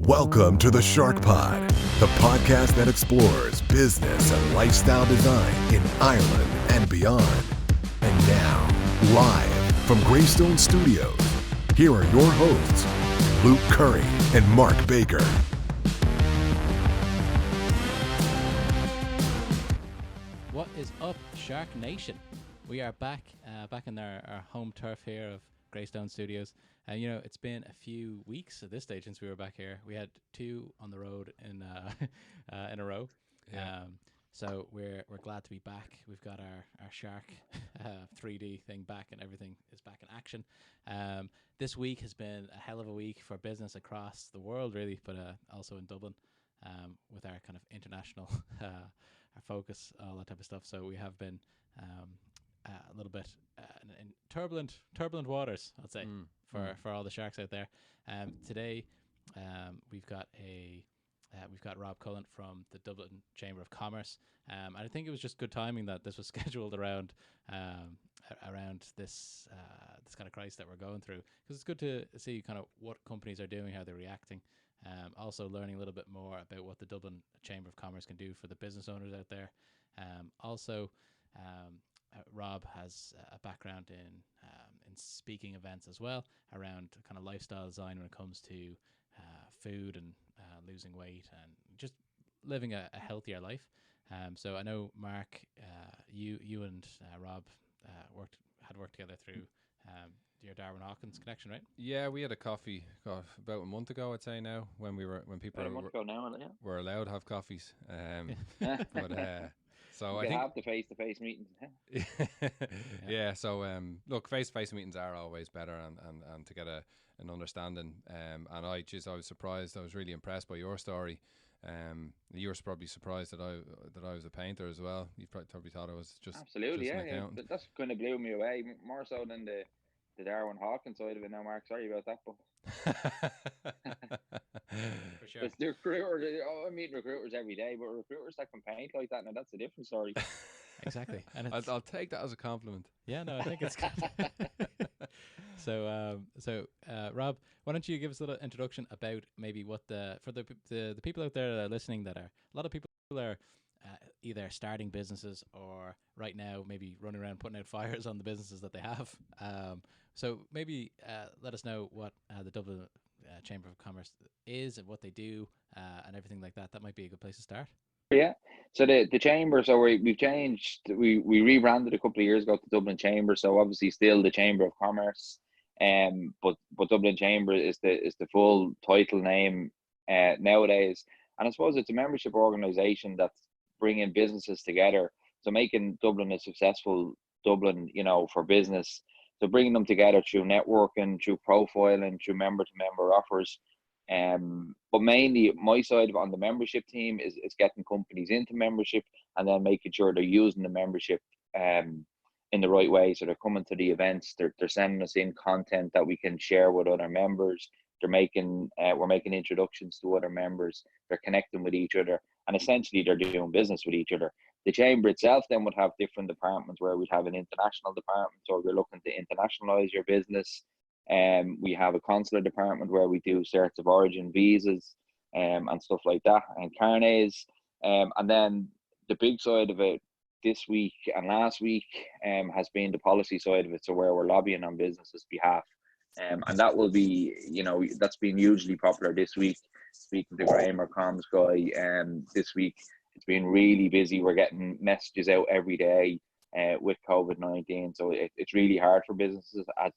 Welcome to the SharkPod, the podcast that explores business and lifestyle design in Ireland and beyond. And now, live from Greystone Studios, here are your hosts, Luke Curry and Mark Baker. What is up, SharkNation? We are back in our home turf here of Greystone Studios. And it's been a few weeks at this stage since we were back here. We had two on the road in in a row. Yeah. So we're glad to be back. We've got our shark 3D thing back, and everything is back in action. This week has been a hell of a week for business across the world, really, but also in Dublin, with our kind of international our focus, all that type of stuff. So we have been a little bit in turbulent waters, I'd say, for all the sharks out there. Today, we've got Rob Cullen from the Dublin Chamber of Commerce, and I think it was just good timing that this was scheduled around this kind of crisis that we're going through, because it's good to see kind of what companies are doing, how they're reacting. Also learning a little bit more about what the Dublin Chamber of Commerce can do for the business owners out there. Rob has a background in speaking events as well, around kind of lifestyle design when it comes to food and losing weight and just living a healthier life. So I know, Mark, you and Rob had worked together through your Darwin Hawkins connection, right? Yeah, we had a coffee about a month ago, I'd say now, when people were allowed to have coffees. So I think have the face-to-face meetings. Yeah. So look, face-to-face meetings are always better, and to get an understanding. And I was surprised. I was really impressed by your story. You were probably surprised that I was a painter as well. You probably thought I was just absolutely, just yeah. That's kind of blew me away, more so than the Darwin Hawkins side of it. Now, Mark, sorry about that, but For sure. it's the recruiter. I meet recruiters every day, but recruiters that can paint like that, now that's a different story. Exactly. And I'll take that as a compliment. Yeah, no, I think it's good. So Rob, why don't you give us a little introduction about maybe what for the people out there that are listening, a lot of people are either starting businesses or right now maybe running around putting out fires on the businesses that they have. So maybe let us know what the Dublin Chamber of Commerce is and what they do, and everything like that. That might be a good place to start. Yeah. So the chamber, so we've changed. We rebranded a couple of years ago to Dublin Chamber. So obviously still the Chamber of Commerce, but Dublin Chamber is the full title name nowadays. And I suppose it's a membership organisation that's bringing businesses together, so making Dublin a successful Dublin, for business. So bringing them together through networking, through profiling, through member-to-member offers. But mainly my side on the membership team is getting companies into membership, and then making sure they're using the membership in the right way. So they're coming to the events, they're sending us in content that we can share with other members. We're making introductions to other members. They're connecting with each other, and essentially they're doing business with each other. The chamber itself then would have different departments, where we'd have an international department, so if you're looking to internationalize your business. We have a consular department where we do certs of origin visas and stuff like that, and carnets. And then the big side of it this week and last week has been the policy side of it, so where we're lobbying on businesses' behalf. And that will be, that's been hugely popular this week. Speaking to Graham, our comms guy, this week it's been really busy. We're getting messages out every day with COVID-19, so it's really hard for businesses at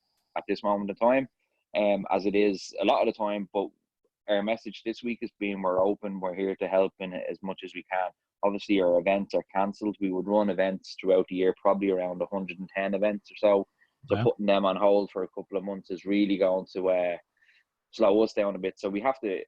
this moment in time, as it is a lot of the time. But our message this week has been, we're open, we're here to help in as much as we can. Obviously our events are cancelled. We would run events throughout the year, probably around 110 events or so. So Wow. Putting them on hold for a couple of months is really going to slow us down a bit. So we have to,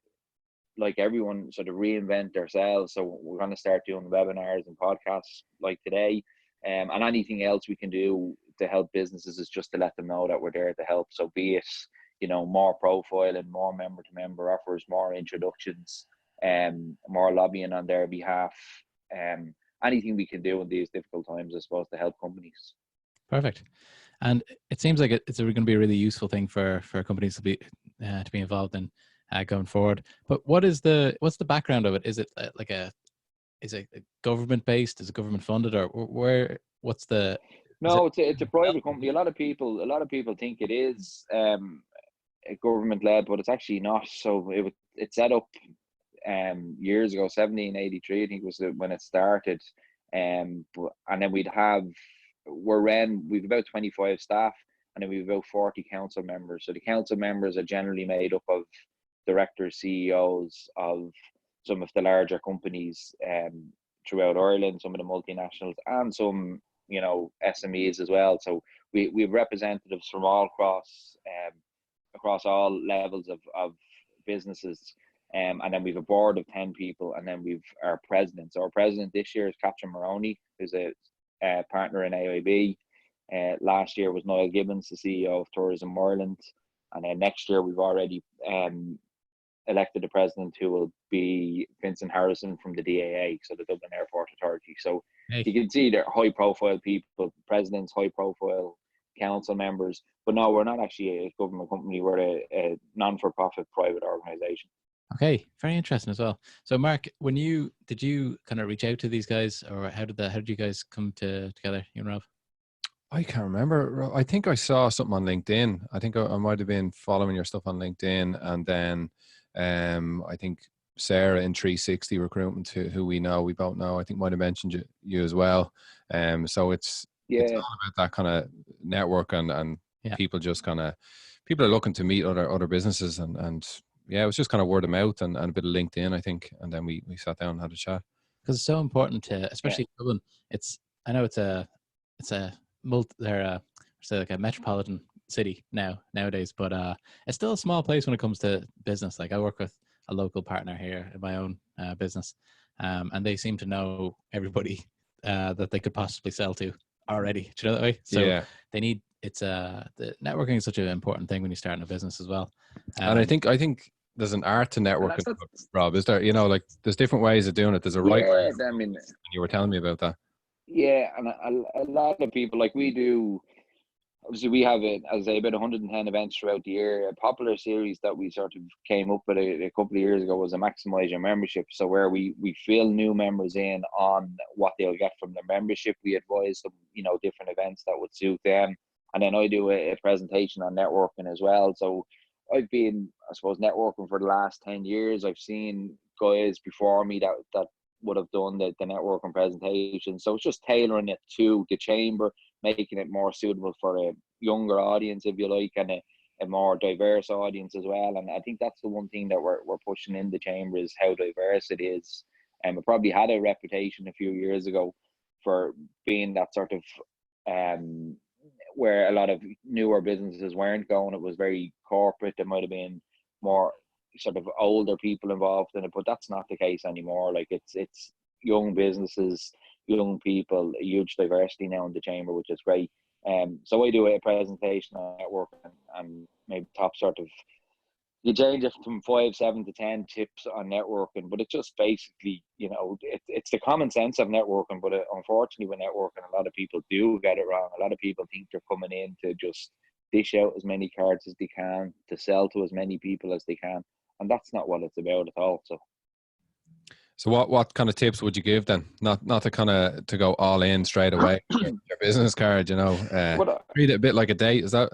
like everyone, sort of reinvent ourselves. So we're going to start doing webinars and podcasts like today, and anything else we can do to help businesses is just to let them know that we're there to help. So be it, more profiling, more member-to-member offers, more introductions, more lobbying on their behalf, anything we can do in these difficult times, I suppose, to help companies. Perfect. And it seems like it's going to be a really useful thing for companies to be involved in. going forward. But what's the background of it? Is it is it government based? Is it government funded, or where? What's the? No, it's a private company. A lot of people think it is government led, but it's actually not. So it's set up years ago, 1783, I think was when it started. And then we've about 25 staff, and then we've about 40 council members. So the council members are generally made up of directors, CEOs of some of the larger companies throughout Ireland, some of the multinationals, and some SMEs as well. So we have representatives from all across all levels of businesses. And then we've a board of 10 people, and then we've our president. So our president this year is Catherine Maroney, who's a partner in AIB. Last year was Niall Gibbons, the CEO of Tourism Ireland. And then next year we've already elected a president who will be Vincent Harrison from the DAA, so the Dublin Airport Authority. So you can see they're high profile people, presidents, high profile council members. But no, we're not actually a government company. We're a non-for-profit private organisation. Okay, very interesting as well. So Mark, did you kind of reach out to these guys, or how did you guys come together, you and Rob? I can't remember. I think I saw something on LinkedIn. I think I might have been following your stuff on LinkedIn, and then I think Sarah in 360 Recruitment, who we both know, I think might have mentioned you as well. So it's all about that kind of network and people just people are looking to meet other businesses and yeah, it was just kind of word of mouth and a bit of LinkedIn, I think, and then we sat down and had a chat. Because it's so important especially Dublin. I know they're like a metropolitan city nowadays, but it's still a small place when it comes to business. Like I work with a local partner here in my own business, and they seem to know everybody that they could possibly sell to already. Do you know that way? So they need the networking is such an important thing when you start in a business as well. And I think there's an art to networking, Rob. Is there? Like there's different ways of doing it. There's a right way. I mean, you were telling me about that. Yeah, and a lot of people, like we do. Obviously, we have about 110 events throughout the year. A popular series that we sort of came up with a couple of years ago was a maximise your membership. So where we fill new members in on what they'll get from their membership. We advise them, different events that would suit them. And then I do a presentation on networking as well. So I've been, I suppose, networking for the last 10 years. I've seen guys before me that would have done the networking presentation. So it's just tailoring it to the chamber, making it more suitable for a younger audience, if you like, and a more diverse audience as well. And I think that's the one thing that we're pushing in the chamber is how diverse it is. And we probably had a reputation a few years ago for being that sort of where a lot of newer businesses weren't going. It was very corporate. There might have been more sort of older people involved in it, but that's not the case anymore. Like it's young businesses, young people, a huge diversity now in the chamber, which is great. So I do a presentation on networking and maybe top sort of, you change it from 5, 7 to 10 tips on networking, but it's just basically, it's the common sense of networking. But unfortunately, with networking, a lot of people do get it wrong. A lot of people think they're coming in to just dish out as many cards as they can, to sell to as many people as they can, and that's not what it's about at all. So what kind of tips would you give then? Not to kind of to go all in straight away. Your business card, treat it a bit like a date. Is that?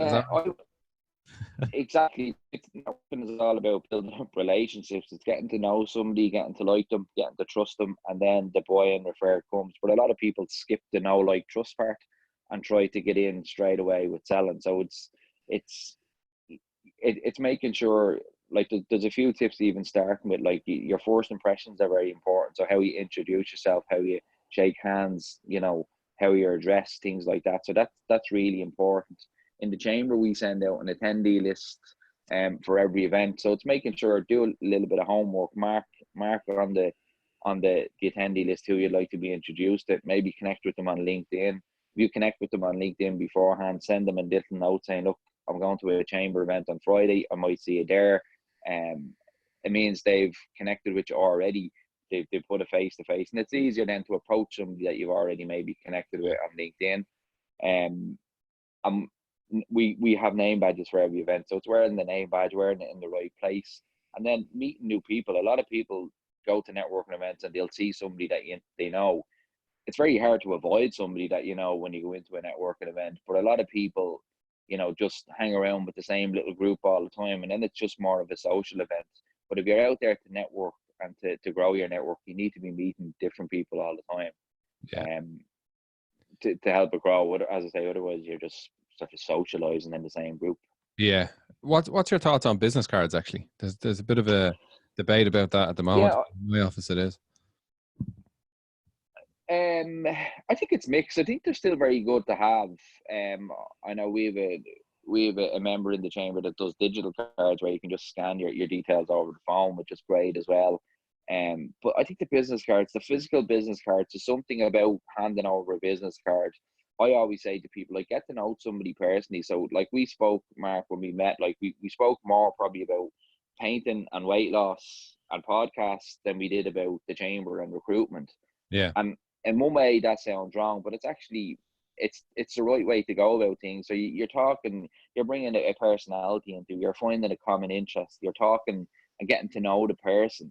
Exactly. Networking is all about building up relationships. It's getting to know somebody, getting to like them, getting to trust them, and then the buy and refer comes. But a lot of people skip the know, like, trust part and try to get in straight away with selling. So it's making sure, like, there's a few tips even starting with, like, your first impressions are very important. So how you introduce yourself, how you shake hands, how you address things like that. So that's really important. In the chamber, we send out an attendee list for every event. So it's making sure, do a little bit of homework, mark on the attendee list who you'd like to be introduced to. Maybe connect with them on LinkedIn. If you connect with them on LinkedIn beforehand, send them a little note saying, look, I'm going to a chamber event on Friday. I might see you there. It means they've connected with you already. They put a face to face, and it's easier then to approach somebody that you've already maybe connected with on LinkedIn. We have name badges for every event, so it's wearing the name badge, wearing it in the right place, and then meeting new people. A lot of people go to networking events and they'll see somebody that they know. It's very hard to avoid somebody that you know when you go into a networking event, but a lot of people, you know, just hang around with the same little group all the time, and then it's just more of a social event. But if you're out there to network and to grow your network, you need to be meeting different people all the time. Yeah. To help it grow. As I say, otherwise you're just sort of socializing in the same group. Yeah. What's your thoughts on business cards? Actually, there's a bit of a debate about that at the moment. Yeah. In my office, it is. I think it's mixed. I think they're still very good to have. I know we have a member in the chamber that does digital cards where you can just scan your details over the phone, which is great as well. But I think the business cards, the physical business cards, is something about handing over a business card. I always say to people, like, get to know somebody personally. So, like, we spoke, Mark, when we met, like, we spoke more probably about painting and weight loss and podcasts than we did about the chamber and recruitment. Yeah. And in one way, that sounds wrong, but it's actually, it's the right way to go about things. So you're talking, you're bringing a personality into, you're finding a common interest, you're talking and getting to know the person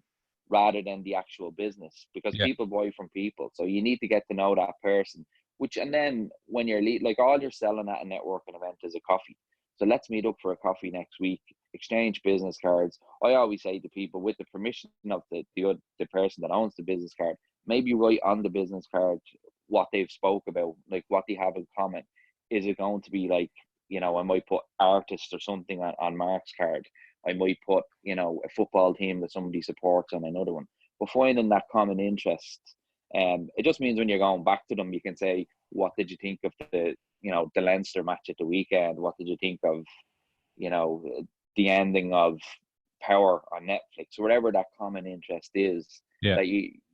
rather than the actual business, because people buy from people. So you need to get to know that person, and then when you're like, all you're selling at a networking event is a coffee. So let's meet up for a coffee next week, exchange business cards. I always say to people, with the permission of the person that owns the business card, maybe write on the business card what they've spoke about, like what they have in common. Is it going to be like, you know, I might put artist or something on Mark's card. I might put, you know, a football team that somebody supports on another one. But finding that common interest, it just means when you're going back to them, you can say, what did you think of the Leinster match at the weekend? What did you think of, you know, the ending of Power on Netflix? Whatever that common interest is, that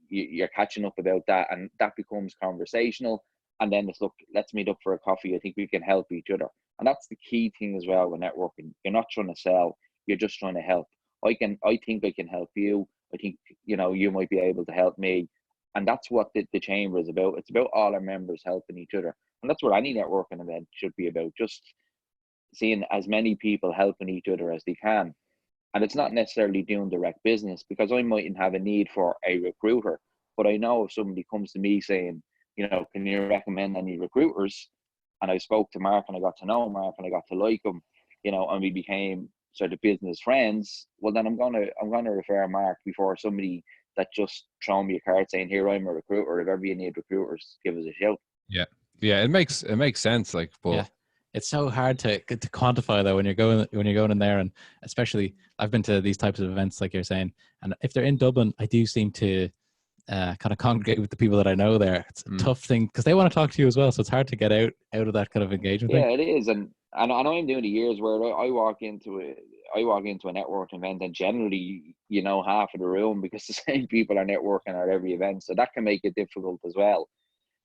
you're catching up about that, and that becomes conversational. And then it's, look, let's meet up for a coffee. I think we can help each other. And that's the key thing as well with networking. You're not trying to sell, you're just trying to help. I think I can help you. I think, you know, you might be able to help me. And that's what the chamber is about. It's about all our members helping each other. And that's what any networking event should be about, just seeing as many people helping each other as they can. And it's not necessarily doing direct business, because I mightn't have a need for a recruiter, but I know if somebody comes to me saying, you know, can you recommend any recruiters? And I spoke to Mark and I got to know Mark and I got to like him, you know, and we became sort of business friends. Well, then I'm gonna refer Mark before somebody that just throw me a card saying, here, I'm a recruiter. If ever you need recruiters, give us a shout. Yeah. It makes sense. Like, but it's so hard to quantify though when you're going in there, and especially I've been to these types of events like you're saying, and if they're in Dublin, I do seem to kind of congregate with the people that I know there. It's a tough thing because they want to talk to you as well, so it's hard to get out of that kind of engagement thing. Yeah, it is, and I'm doing the years where I walk into a networking event, and generally, you know, half of the room, because the same people are networking at every event, so that can make it difficult as well.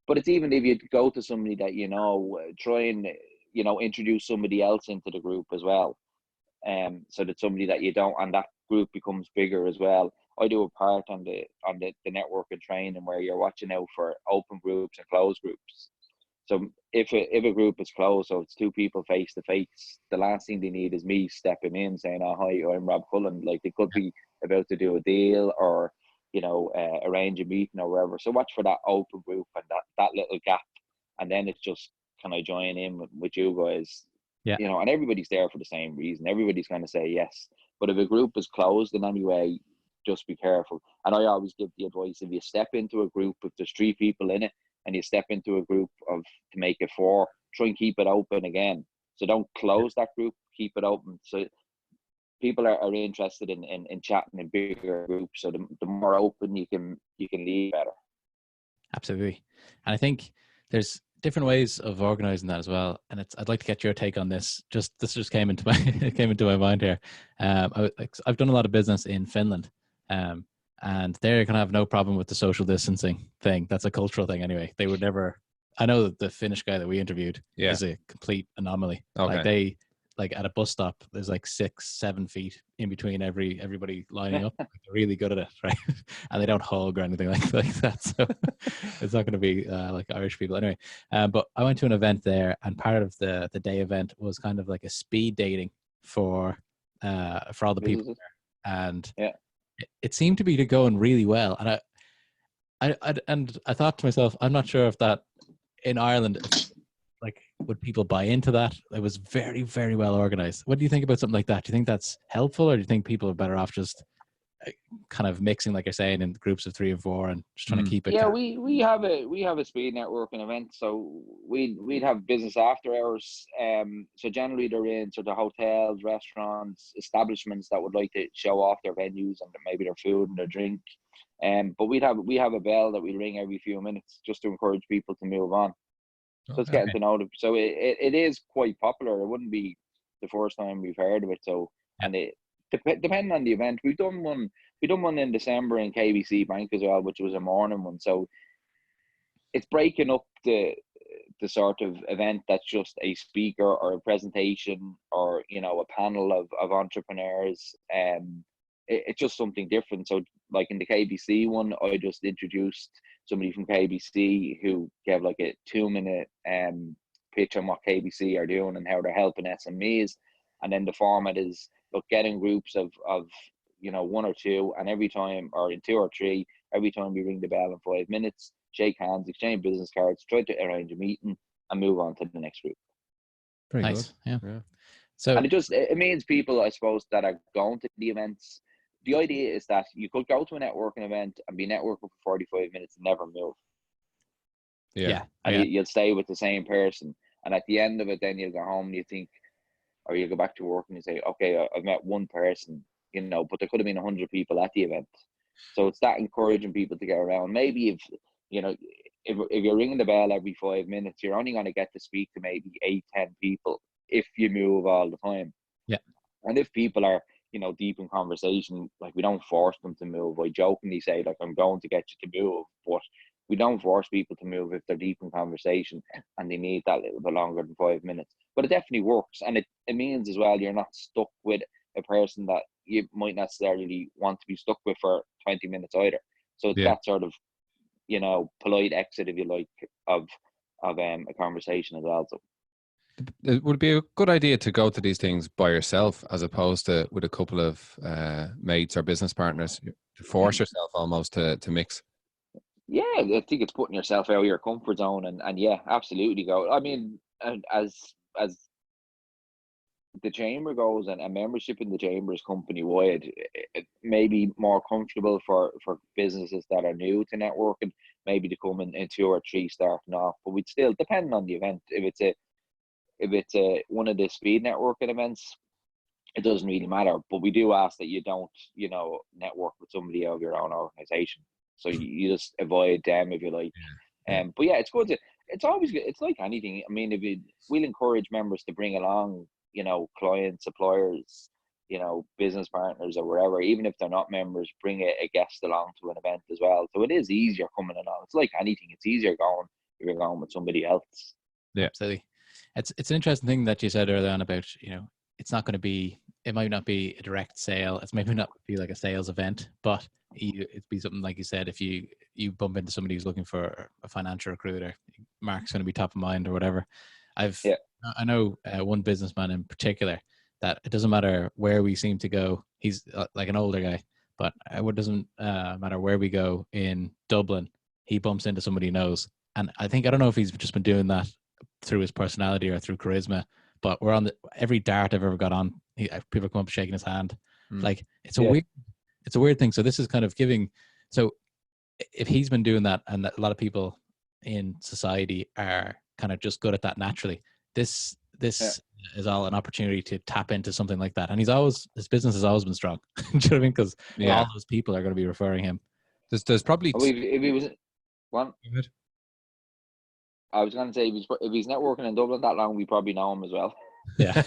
But it's even if you go to somebody that you know, try and, you know, introduce somebody else into the group as well, so that somebody that you don't, and that group becomes bigger as well. I do a part on the networking training where you're watching out for open groups and closed groups. So if a group is closed, so it's two people face to face, the last thing they need is me stepping in saying, "Oh, hi, I'm Rob Cullen." Like, they could be about to do a deal or, you know, arrange a meeting or wherever. So watch for that open group and that little gap, and then it's just, can I join in with you guys? Yeah. You know, and everybody's there for the same reason. Everybody's going to say yes. But if a group is closed in any way, just be careful. And I always give the advice, if you step into a group, if there's 3 people in it, and you step into a group to make it 4, try and keep it open again. So don't close that group, keep it open. So people are interested in chatting in bigger groups. So the more open you can leave, better. Absolutely. And I think there's different ways of organizing that as well. And I'd like to get your take on this. This just came into my mind here. I've done a lot of business in Finland. And they're going to have no problem with the social distancing thing. That's a cultural thing anyway. They would never. I know that the Finnish guy that we interviewed is a complete anomaly. Okay. Like at a bus stop, there's like 6-7 feet in between everybody lining up. They're really good at it, right? And they don't hug or anything like that. So it's not going to be like Irish people anyway. But I went to an event there, and part of the day event was kind of like a speed dating for all the people there. and Yeah. it seemed to be going really well. And I thought to myself, I'm not sure if that in Ireland, like, would people buy into that? It was very, very well organized. What do you think about something like that? Do you think that's helpful, or do you think people are better off just kind of mixing, like you're saying, in groups of 3 or 4 and just trying to keep it? Yeah, we have a speed networking event, so we'd have business after hours. So generally they're in sort of hotels, restaurants, establishments that would like to show off their venues and maybe their food and their drink. But we have a bell that we ring every few minutes just to encourage people to move on. So it's getting to know them. So it is quite popular. It wouldn't be the first time we've heard of it. So, and it depending on the event, we've done one in December in KBC Bank as well, which was a morning one. So it's breaking up the sort of event that's just a speaker or a presentation or, you know, a panel of entrepreneurs. It's just something different. So like in the KBC one, I just introduced somebody from KBC who gave like a 2-minute pitch on what KBC are doing and how they're helping SMEs. And then the format is, look, getting groups of you know, 1 or 2, and every time, or in 2 or 3, every time we ring the bell in 5 minutes, shake hands, exchange business cards, try to arrange a meeting and move on to the next group. Very nice. Good. Yeah. So, and it means people, I suppose, that are going to the events. The idea is that you could go to a networking event and be networking for 45 minutes and never move. Yeah. And you'll stay with the same person. And at the end of it, then you'll go home and you think, or you go back to work and you say, okay, I've met one person, you know, but there could have been 100 people at the event. So it's that encouraging people to get around. Maybe if, you know, if you're ringing the bell every 5 minutes, you're only going to get to speak to maybe 8-10 people if you move all the time. Yeah. And if people are, you know, deep in conversation, like, we don't force them to move. I jokingly say, like, I'm going to get you to move, but we don't force people to move if they're deep in conversation and they need that little bit longer than 5 minutes. But it definitely works. And it means as well, you're not stuck with a person that you might necessarily want to be stuck with for 20 minutes either. So it's that sort of, you know, polite exit, if you like, of a conversation as well. So it would be a good idea to go to these things by yourself as opposed to with a couple of mates or business partners, to force yourself almost to mix. Yeah, I think it's putting yourself out of your comfort zone, and yeah, absolutely go. I mean, and as the chamber goes, and a membership in the chamber is company wide, it may be more comfortable for businesses that are new to networking, maybe to come in 2 or 3 starting off. But we'd still, depending on the event, if it's a one of the speed networking events, it doesn't really matter. But we do ask that you don't, you know, network with somebody of your own organization. So you just avoid them if you like. But yeah, it's good. It's always good. It's like anything. I mean, we'll encourage members to bring along, you know, clients, suppliers, you know, business partners or wherever, even if they're not members, bring a guest along to an event as well. So it is easier coming along. It's like anything. It's easier going if you're going with somebody else. Yeah, absolutely. It's an interesting thing that you said earlier on about, you know, it's not going to be, it might not be a direct sale. It's maybe not be like a sales event, but it'd be something like you said, if you bump into somebody who's looking for a financial recruiter, Mark's going to be top of mind or whatever. I know one businessman in particular that it doesn't matter where we seem to go. He's like an older guy, but it doesn't matter where we go in Dublin, he bumps into somebody he knows. And I don't know if he's just been doing that through his personality or through charisma, but we're on every dart I've ever got on, people come up shaking his hand. Like it's a weird thing. So this is kind of giving. So if he's been doing that, and that a lot of people in society are kind of just good at that naturally, this is all an opportunity to tap into something like that. And his business has always been strong. Do you know what I mean? Because all those people are going to be referring him. There's probably if he was one. I was going to say, if he's networking in Dublin that long, we probably know him as well. Yeah.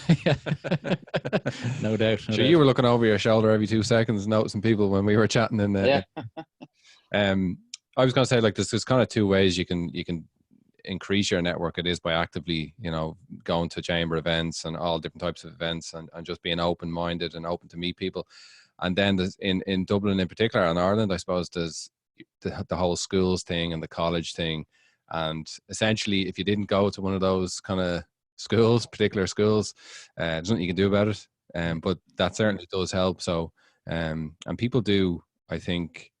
No doubt. Sure, you were looking over your shoulder every 2 seconds, noticing people when we were chatting. I was going to say, like, there's kind of 2 ways you can increase your network. It is by actively, you know, going to chamber events and all different types of events, and just being open-minded and open to meet people. And then there's in Dublin in particular, and Ireland, I suppose, there's the whole schools thing and the college thing. And essentially, if you didn't go to one of those kind of particular schools, there's nothing you can do about it. But that certainly does help. So And people do, I think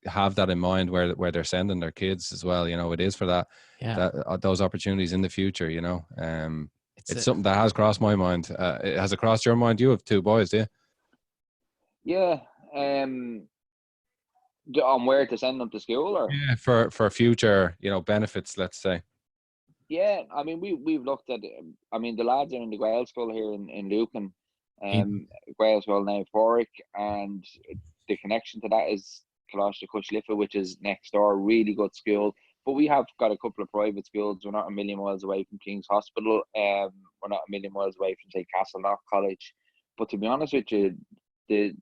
have that in mind where they're sending their kids as well. You know, it is for that those opportunities in the future. You know, it's something that has crossed my mind. Has it crossed your mind? You have 2 boys, do you? Yeah. On where to send them to school, or for future, you know, benefits, let's say. Yeah, I mean, we've looked at. I mean, the lads are in the Gael school here in Lucan, Gael school now Porrick, and the connection to that is Colossus Cushlifa, which is next door. Really good school, but we have got a couple of private schools. We're not a million miles away from King's Hospital. We're not a million miles away from, say, Castleknock College. But to be honest with you, the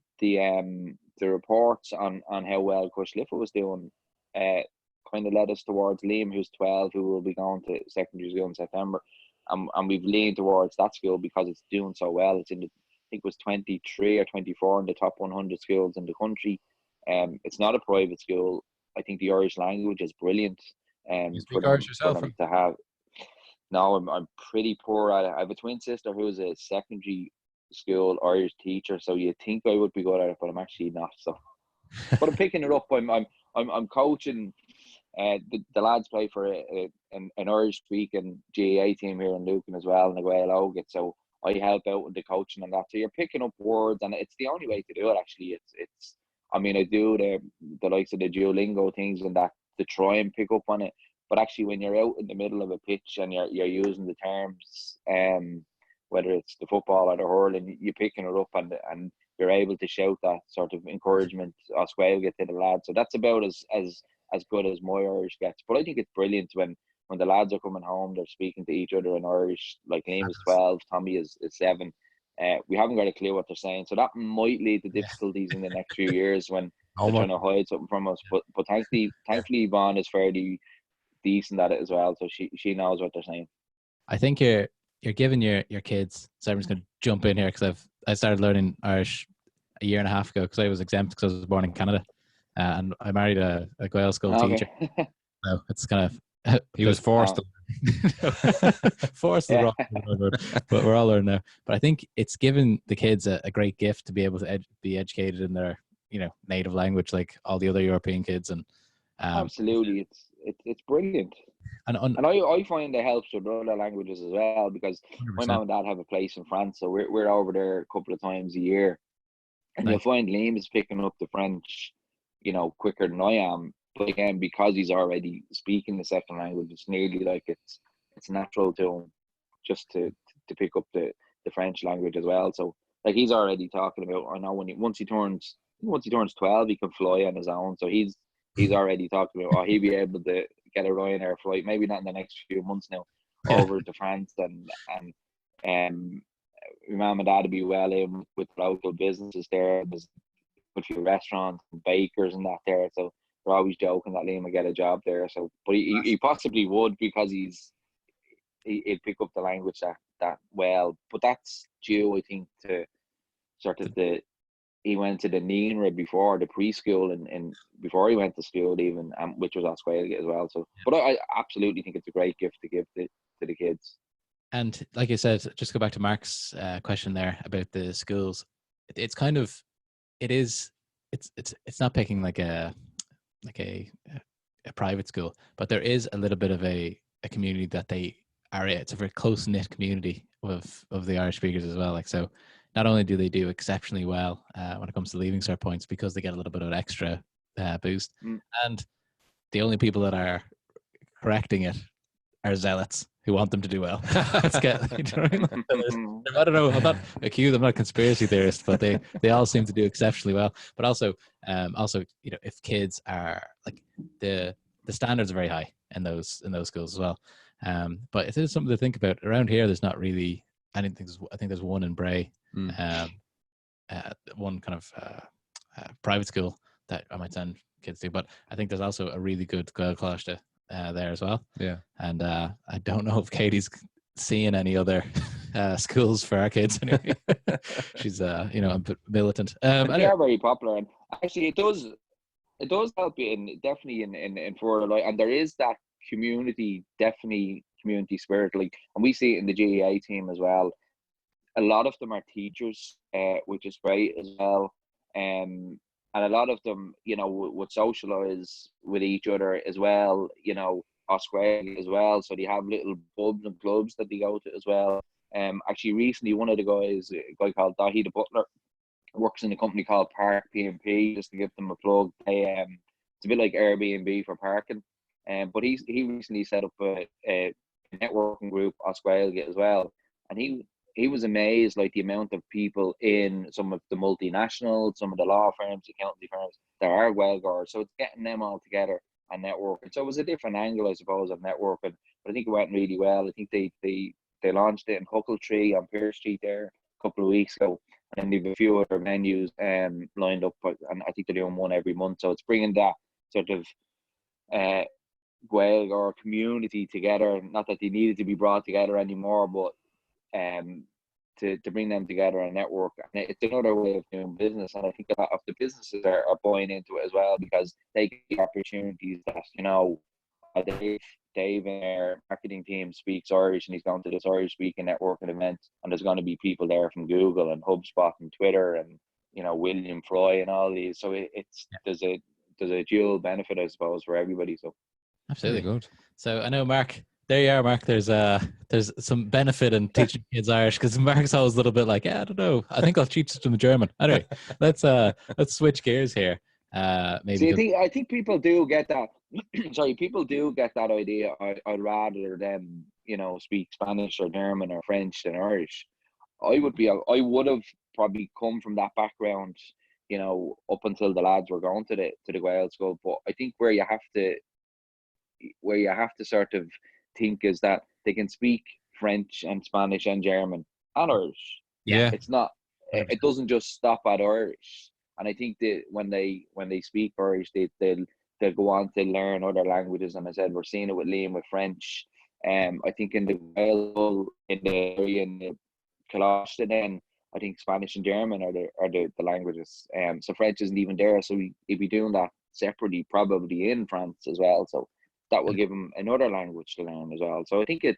reports on how well Cushlifa was doing, kind of led us towards Liam, who's 12, who will be going to secondary school in September, and we've leaned towards that school because it's doing so well. It's in the, I think it was 23 or 24 in the top 100 schools in the country. It's not a private school. I think the Irish language is brilliant. You speak Irish yourself? To have. No, I'm pretty poor at it. I have a twin sister who's a secondary school Irish teacher, so you think I would be good at it, but I'm actually not. So, but I'm picking it up. I'm coaching. The lads play for an Irish speaking GAA team here in Lucan as well, in the Gael Oget. So I help out with the coaching and that. So you're picking up words, and it's the only way to do it. Actually, it's. I mean, I do the likes of the Duolingo things and that to try and pick up on it. But actually, when you're out in the middle of a pitch and you're using the terms, whether it's the football or the hurling, you're picking it up and you're able to shout that sort of encouragement as well get to the lads. So that's about as good as my Irish gets. But I think it's brilliant when the lads are coming home, they're speaking to each other in Irish. Like Liam is 12, Tommy is 7. We haven't got a clue what they're saying. So that might lead to difficulties in the next few years when they're trying to hide something from us. But thankfully Yvonne is fairly decent at it as well. So she knows what they're saying. I think you're giving your kids, so I'm just going to jump in here because I started learning Irish a year and a half ago because I was exempt because I was born in Canada. And I married a Gael school teacher. So it's kind of he was forced forced the wrong word, but we're all learning now. But I think it's given the kids a great gift to be able to be educated in their native language like all the other European kids. And absolutely, it's brilliant. And I find it helps with other languages as well, because 100%. My mum and dad have a place in France, so we're over there a couple of times a year, and you'll find Liam is picking up the French quicker than I am. But again, because he's already speaking the second language, it's nearly like it's natural to him just to pick up the French language as well. So like he's already talking about, I know once he turns 12, he can fly on his own. So he's already talking about, he'll be able to get a Ryanair flight, maybe not in the next few months now, over to France and my mum and dad will be well in with local businesses there. There's a few restaurants and bakers and that there, so they're always joking that Liam will get a job there. So, but he possibly would, because he'd pick up the language that well. But that's due, I think, to sort of he went to the Neenra before the preschool and before he went to school even, which was Australia as well. So, but I absolutely think it's a great gift to give to the kids. And like you said, just go back to Mark's question there about the schools. It's kind of, it's not picking like a private school, but there is a little bit of a community that they are. It's a very close knit community of the Irish speakers as well. Like, so not only do they do exceptionally well when it comes to leaving cert points, because they get a little bit of an extra boost, and the only people that are correcting it are zealots who want them to do well. I don't know, I'm not accused, I'm not a conspiracy theorist, but they all seem to do exceptionally well. But also if kids are like, the standards are very high in those schools as well. But it is something to think about. Around here, there's not really anything. I think there's one in Bray, one kind of private school that I might send kids to. But I think there's also a really good Gael college there as well. Yeah. And I don't know if Katie's seeing any other schools for our kids anyway. She's a bit militant. They are very popular, and actually it does help you definitely in further life. And there is that community spirit, like, and we see it in the GAA team as well. A lot of them are teachers, which is great as well. And a lot of them, would socialize with each other as well, Australia as well. So they have little pubs and clubs that they go to as well. Actually, recently, one of the guys, a guy called Dahi the Butler, works in a company called Park P&P, just to give them a plug. It's a bit like Airbnb for parking. But he recently set up a networking group, Australia as well. And he was amazed, like, the amount of people in some of the multinationals, some of the law firms, accountancy firms that are well-goers. So it's getting them all together and networking. So it was a different angle, I suppose, of networking. But I think it went really well. I think they launched it in Huckletree on Pearse Street there a couple of weeks ago. And then they've a few other venues lined up. And I think they're doing one every month. So it's bringing that sort of or community together. Not that they needed to be brought together anymore, but to bring them together and network. And it's another way of doing business. And I think a lot of the businesses are buying into it as well, because they get the opportunities that, Dave in their marketing team speaks Irish, and he's going to this Irish speaking networking event, and there's going to be people there from Google and HubSpot and Twitter and, William Fry and all these. So there's a dual benefit, I suppose, for everybody. So absolutely good. So I know, Mark, there you are, Mark. There's some benefit in teaching kids Irish, because Mark's always a little bit like, I don't know, I think I'll teach them German. Anyway, let's switch gears here. Maybe. See, I think people do get that. Sorry, people do get that idea. I'd rather them, speak Spanish or German or French than Irish. I would have probably come from that background, up until the lads were going to the Gael school. But I think where you have to sort of think is that they can speak French and Spanish and German and Irish. Yeah, it's not. It doesn't just stop at Irish. And I think that when they speak Irish, they'll go on to learn other languages. And I said, we're seeing it with Liam with French. I think in the Gael, in the Colossus, then I think Spanish and German are the languages. So French isn't even there. So he'd be doing that separately, probably in France as well. So that will give him another language to learn as well. So I think I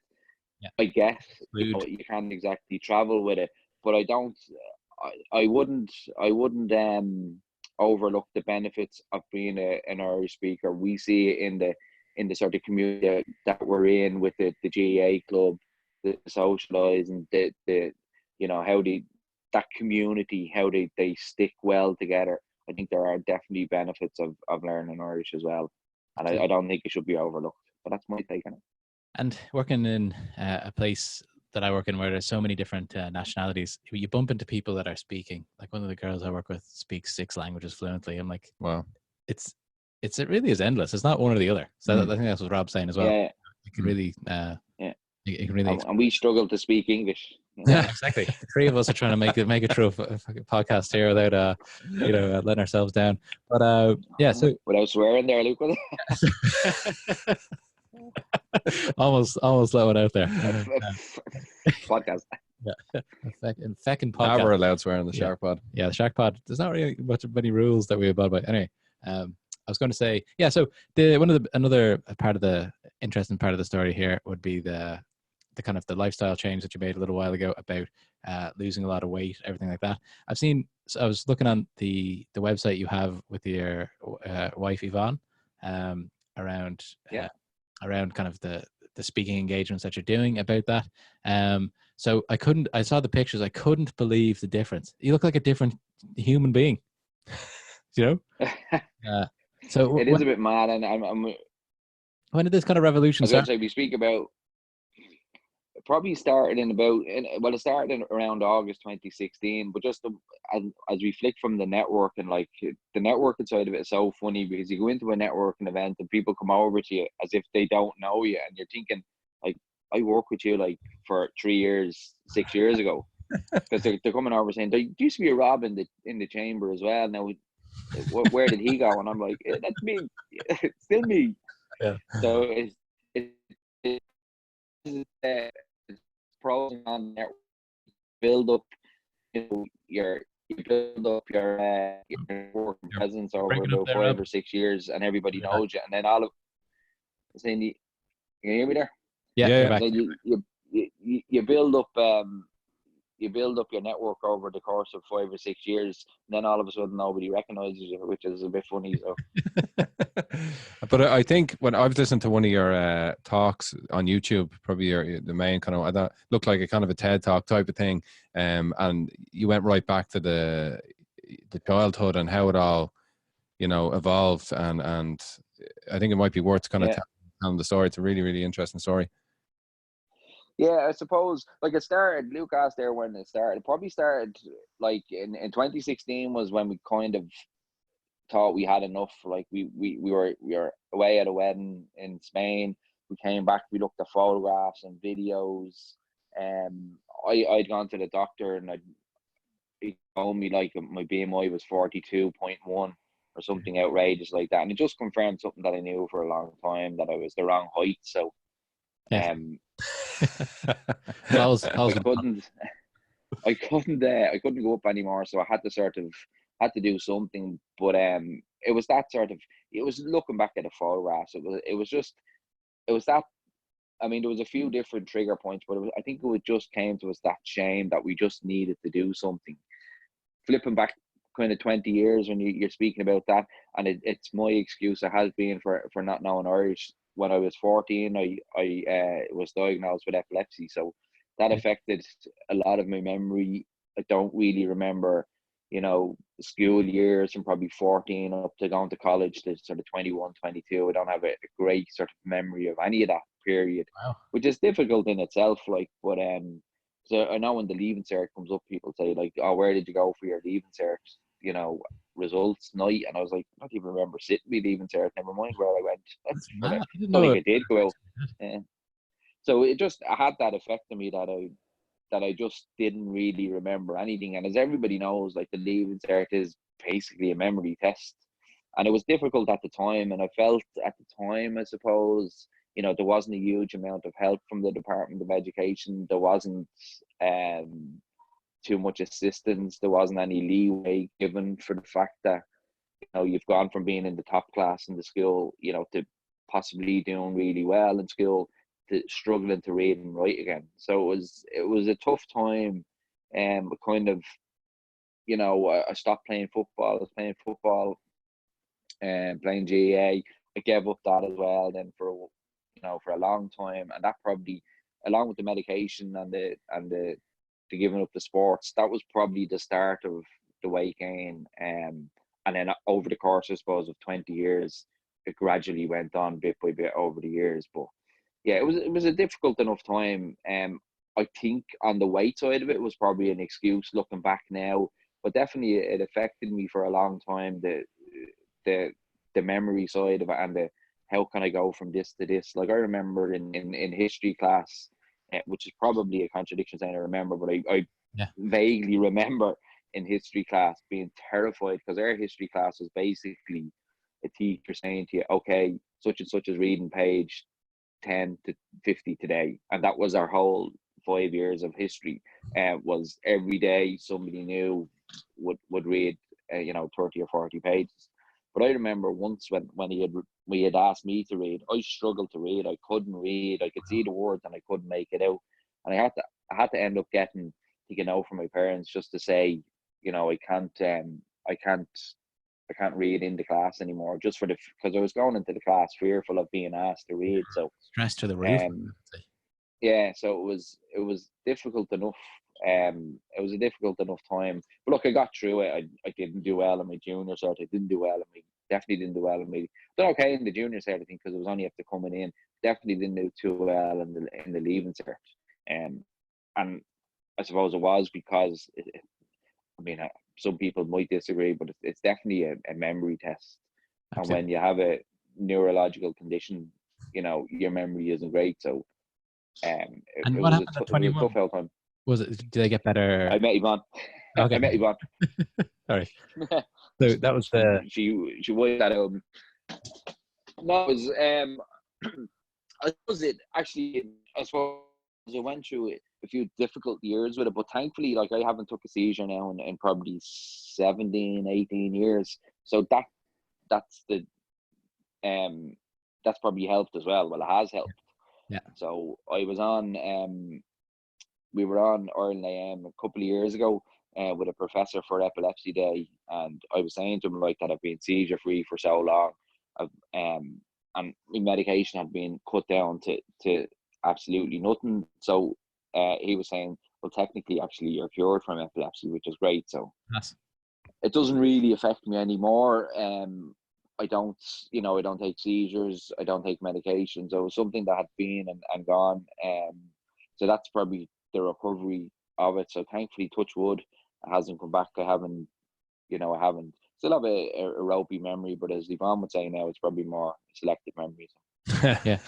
guess you can't exactly travel with it, but I wouldn't overlook the benefits of being an Irish speaker. We see it in the sort of community that we're in with the GAA club, the socialising, the how that community, how they stick well together. I think there are definitely benefits of learning Irish as well, and I don't think it should be overlooked. But that's my take on it. And working in a place that I work in where there's so many different nationalities, you bump into people that are speaking. Like, one of the girls I work with speaks 6 languages fluently. I'm like, wow, it really is endless. It's not one or the other. So I think that's what Rob's saying as well. Yeah. You can really, you can really. And we struggle to speak English. Yeah, exactly. The 3 of us are trying to make it through a podcast here without, letting ourselves down. But yeah, so without swearing there, Luke. almost let one out there. Podcast. Yeah, feckin' podcast. Never allowed swearing the SharkPod. Yeah, the SharkPod. There's not really many rules that we abide by. Anyway, I was going to say, yeah. So another part of the interesting part of the story here would be the kind of the lifestyle change that you made a little while ago about losing a lot of weight, everything like that. I was looking on the website you have with your wife Yvonne around kind of the speaking engagements that you're doing about that. So I saw the pictures. I couldn't believe the difference. You look like a different human being, So it is a bit mad. And when did this kind of revolution start? We speak about, it probably started it started around August 2016, but just as we flick from the network, and like the networking side of it is so funny, because you go into a networking event and people come over to you as if they don't know you, and you're thinking, like, I worked with you like for 3 years, 6 years ago, because they're coming over saying, there used to be a Rob in the chamber as well. Now, where did he go? And I'm like, that's me. It's still me. Yeah. So it's pros and cons. Build up, you build up your working presence over about 5 or 6 years, and everybody knows you. And then all of saying, you can hear me there? Yeah. So you build up you build up your network over the course of 5 or 6 years, and then all of a sudden nobody recognizes you, which is a bit funny. So, but I think when I was listening to one of your talks on YouTube, probably the main kind of, I thought looked like a kind of a TED talk type of thing, and you went right back to the childhood and how it all, you know, evolved, and I think it might be worth kind of telling the story. It's a really, really interesting story. Yeah, I suppose, like, it started, Luke asked there when it started. It probably started like in 2016 was when we kind of thought we had enough. Like we were away at a wedding in Spain. We came back, we looked at photographs and videos. I'd gone to the doctor, and he told me like my BMI was 42.1 or something outrageous like that, and it just confirmed something that I knew for a long time, that I was the wrong height. So Yeah. I couldn't go up anymore, so I had to do something. But it was looking back at the photographs, it was that. I mean, there was a few different trigger points, but I think it just came to us, that shame that we just needed to do something. Flipping back kind of 20 years when you're speaking about that, and it's my excuse, it has been for not knowing Irish. When I was 14, I was diagnosed with epilepsy, so that affected a lot of my memory. I don't really remember, school years from probably 14 up to going to college to sort of 21, 22. I don't have a great sort of memory of any of that period. Wow. Which is difficult in itself. Like, but so I know when the leaving cert comes up, people say like, "Oh, where did you go for your leaving cert?" Results night, and I was like, I don't even remember sitting with leaving cert. Never mind where I went. I think I did go out. So I had that effect on me that I just didn't really remember anything. And as everybody knows, like, the leaving cert is basically a memory test, and it was difficult at the time. And I felt at the time, I suppose, there wasn't a huge amount of help from the Department of Education. There wasn't too much assistance. There wasn't any leeway given for the fact that you've gone from being in the top class in the school, to possibly doing really well in school, to struggling to read and write again. So it was a tough time. Kind of, I stopped playing football. I was playing football and playing GAA. I gave up that as well then for a long time, and that probably, along with the medication and the giving up the sports, that was probably the start of the weight gain. And then over the course, I suppose, of 20 years, it gradually went on bit by bit over the years. But yeah, it was a difficult enough time. I think on the weight side of it was probably an excuse looking back now, but definitely it affected me for a long time. The memory side of it, and the how can I go from this to this. Like, I remember in history class, which is probably a contradiction saying I remember, but I vaguely remember in history class being terrified, because our history class was basically a teacher saying to you, okay, such and such is reading page 10 to 50 today. And that was our whole 5 years of history. Was every day somebody new would read 30 or 40 pages. But I remember once when he had asked me to read, I struggled to read. I couldn't read. I could see the words and I couldn't make it out. And I had to end up getting from my parents just to say, I can't read in the class anymore, just because I was going into the class fearful of being asked to read. So stress to the roof. Yeah, so it was difficult enough. It was a difficult enough time. But look, I got through it. I didn't do well in my junior cert. I didn't do well in my definitely didn't do well in my. Done okay in the junior cert, I think, because it was only after coming in. Definitely didn't do too well in the leaving cert. And I suppose it was because some people might disagree, but it's definitely a memory test. Absolutely. And when you have a neurological condition, your memory isn't great. So and what happened at 21? Tough health time. Was it? Did they get better? I met Yvonne. Okay. I met Yvonne. Sorry. So that was the. She was that No, it was I suppose it actually. I suppose I went through a few difficult years with it, but thankfully, like, I haven't took a seizure now in probably 17, 18 years. So that's probably helped as well. Well, it has helped. Yeah. So I was on we were on Ireland AM a couple of years ago with a professor for Epilepsy Day, and I was saying to him like that I've been seizure free for so long, and my medication had been cut down to absolutely nothing. So he was saying, well, technically, actually, you're cured from epilepsy, which is great. So Yes. it doesn't really affect me anymore. I don't take seizures. I don't take medication. So it was something that had been and gone. So that's probably the recovery of it. So thankfully, touch wood, it hasn't come back. I haven't still have a ropey memory, but as Yvonne would say now, it's probably more selective memories. Yeah.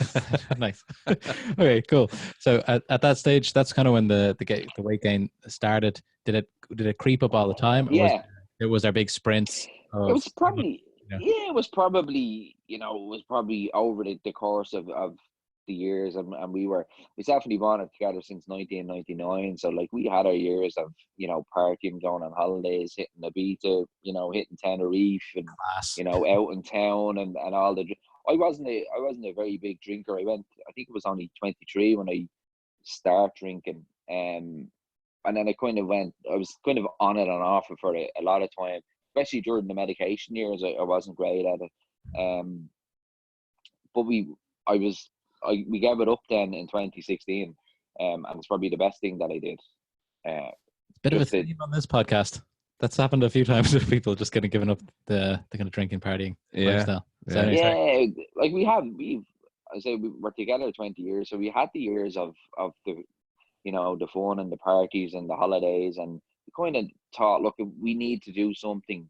Nice. Okay, cool. So at that stage, that's kind of when the weight gain started. Did it creep up all the time? Or Yeah. was there big sprints? It was probably, Yeah. it was probably, over the course of the years, and we myself and Yvonne are together since 1999. So like we had our years of, partying, going on holidays, hitting Ibiza, hitting Tenerife, and Class. out in town and all the. I wasn't a very big drinker. I think it was only 23 when I started drinking, and then I was kind of on it and off it for a lot of time, especially during the medication years. I wasn't great at it. But we gave it up then in 2016, and it's probably the best thing that I did. Bit of a theme on this podcast. That's happened a few times with people just kind of giving up the kind of drinking, partying lifestyle. So yeah, like we were together 20 years, so we had the years of the the fun and the parties and the holidays, and we kind of thought, look, we need to do something.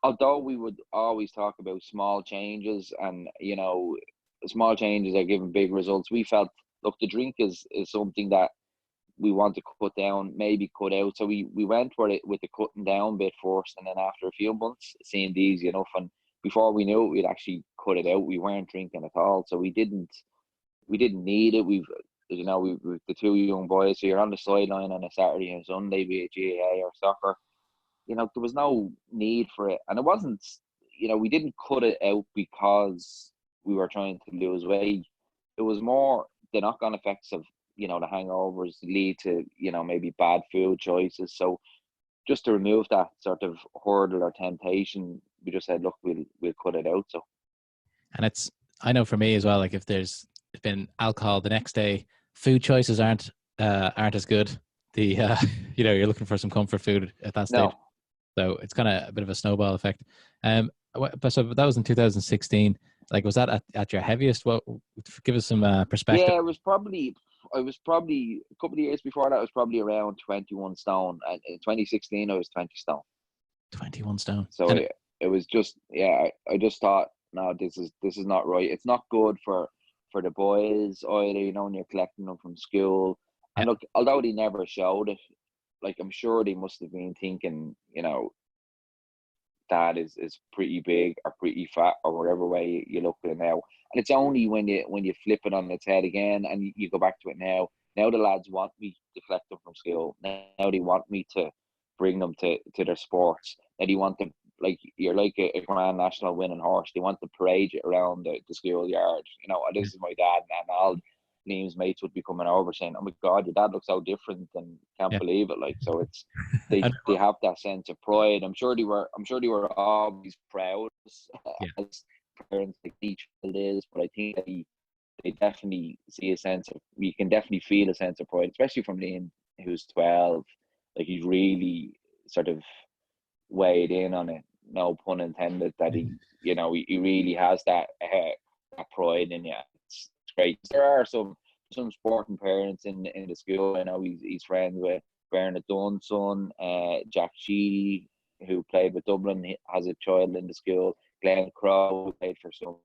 Although we would always talk about small changes, and small changes are giving big results, we felt, look, the drink is something that we want to cut down, maybe cut out. So we went for it with the cutting down bit first, and then after a few months, it seemed easy enough, and before we knew it, we'd actually cut it out. We weren't drinking at all, so we didn't need it. We've the two young boys, so you're on the sideline on a Saturday and Sunday, be it GAA or soccer. There was no need for it, and it wasn't. We didn't cut it out because we were trying to lose weight. It was more the knock-on effects of the hangovers lead to maybe bad food choices. So just to remove that sort of hurdle or temptation, we just said, look, we'll cut it out. So, and I know for me as well, like if there's been alcohol the next day, food choices aren't as good. The you're looking for some comfort food at that stage. No. So it's kind of a bit of a snowball effect. So that was in 2016. Like, was that at your heaviest? Well, give us some perspective. Yeah, I was probably a couple of years before that. I was probably around 21 stone, and in 2016 I was 20 stone. 21 stone. So it was just, I just thought, no, this is not right. It's not good for the boys either. When you're collecting them from school, and look, although they never showed it, like I'm sure they must have been thinking, Dad is pretty big or pretty fat or whatever way you look at it now. And it's only when you flip it on its head again and you go back to it now. Now the lads want me to collect them from school. Now they want me to bring them to their sports. Now they want them, like, you're like a Grand National winning horse. They want to parade you around the schoolyard. This is my dad, and all Liam's mates would be coming over saying, "Oh my God, your dad looks so different," and can't believe it. Like, so it's they have that sense of pride. I'm sure they were always proud as parents, like each child is, but I think they definitely see a sense of, you can definitely feel a sense of pride, especially from Liam, who's 12. Like, he's really sort of weighed in on it, no pun intended, that he really has that pride in you. It's great. There are some sporting parents in the school. I know he's friends with Bernard Dunn's son, Jack Sheedy, who played with Dublin. He has a child in the school. Glenn Crowe, who played for some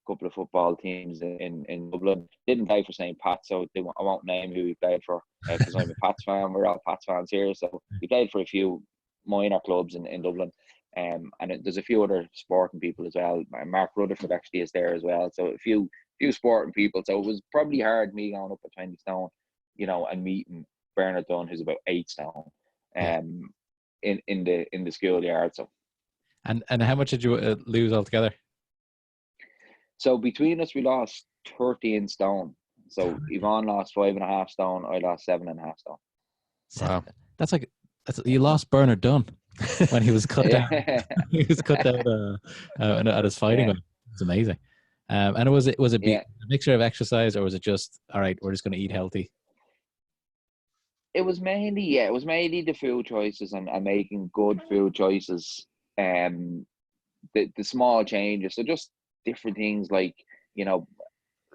couple of football teams in Dublin. Didn't play for St. Pat, so I won't name who he played for, because I'm a Pats fan. We're all Pats fans here. So he played for a few minor clubs in Dublin. And there's a few other sporting people as well. Mark Rutherford actually is there as well. So a few sporting people. So it was probably hard, me going up at 20 stone, and meeting Bernard Dunn, who's about 8 stone, in the schoolyard. So. And how much did you lose altogether? So between us, we lost 13 stone. So Yvonne lost 5.5 stone. I lost 7.5 stone. Wow. You lost Bernard Dunn when he was cut down. He was cut down at his fighting weight. It's amazing. And was it a mixture of exercise, or was it just, all right, we're just going to eat healthy? It was mainly the food choices and making good food choices. The small changes. So just different things like,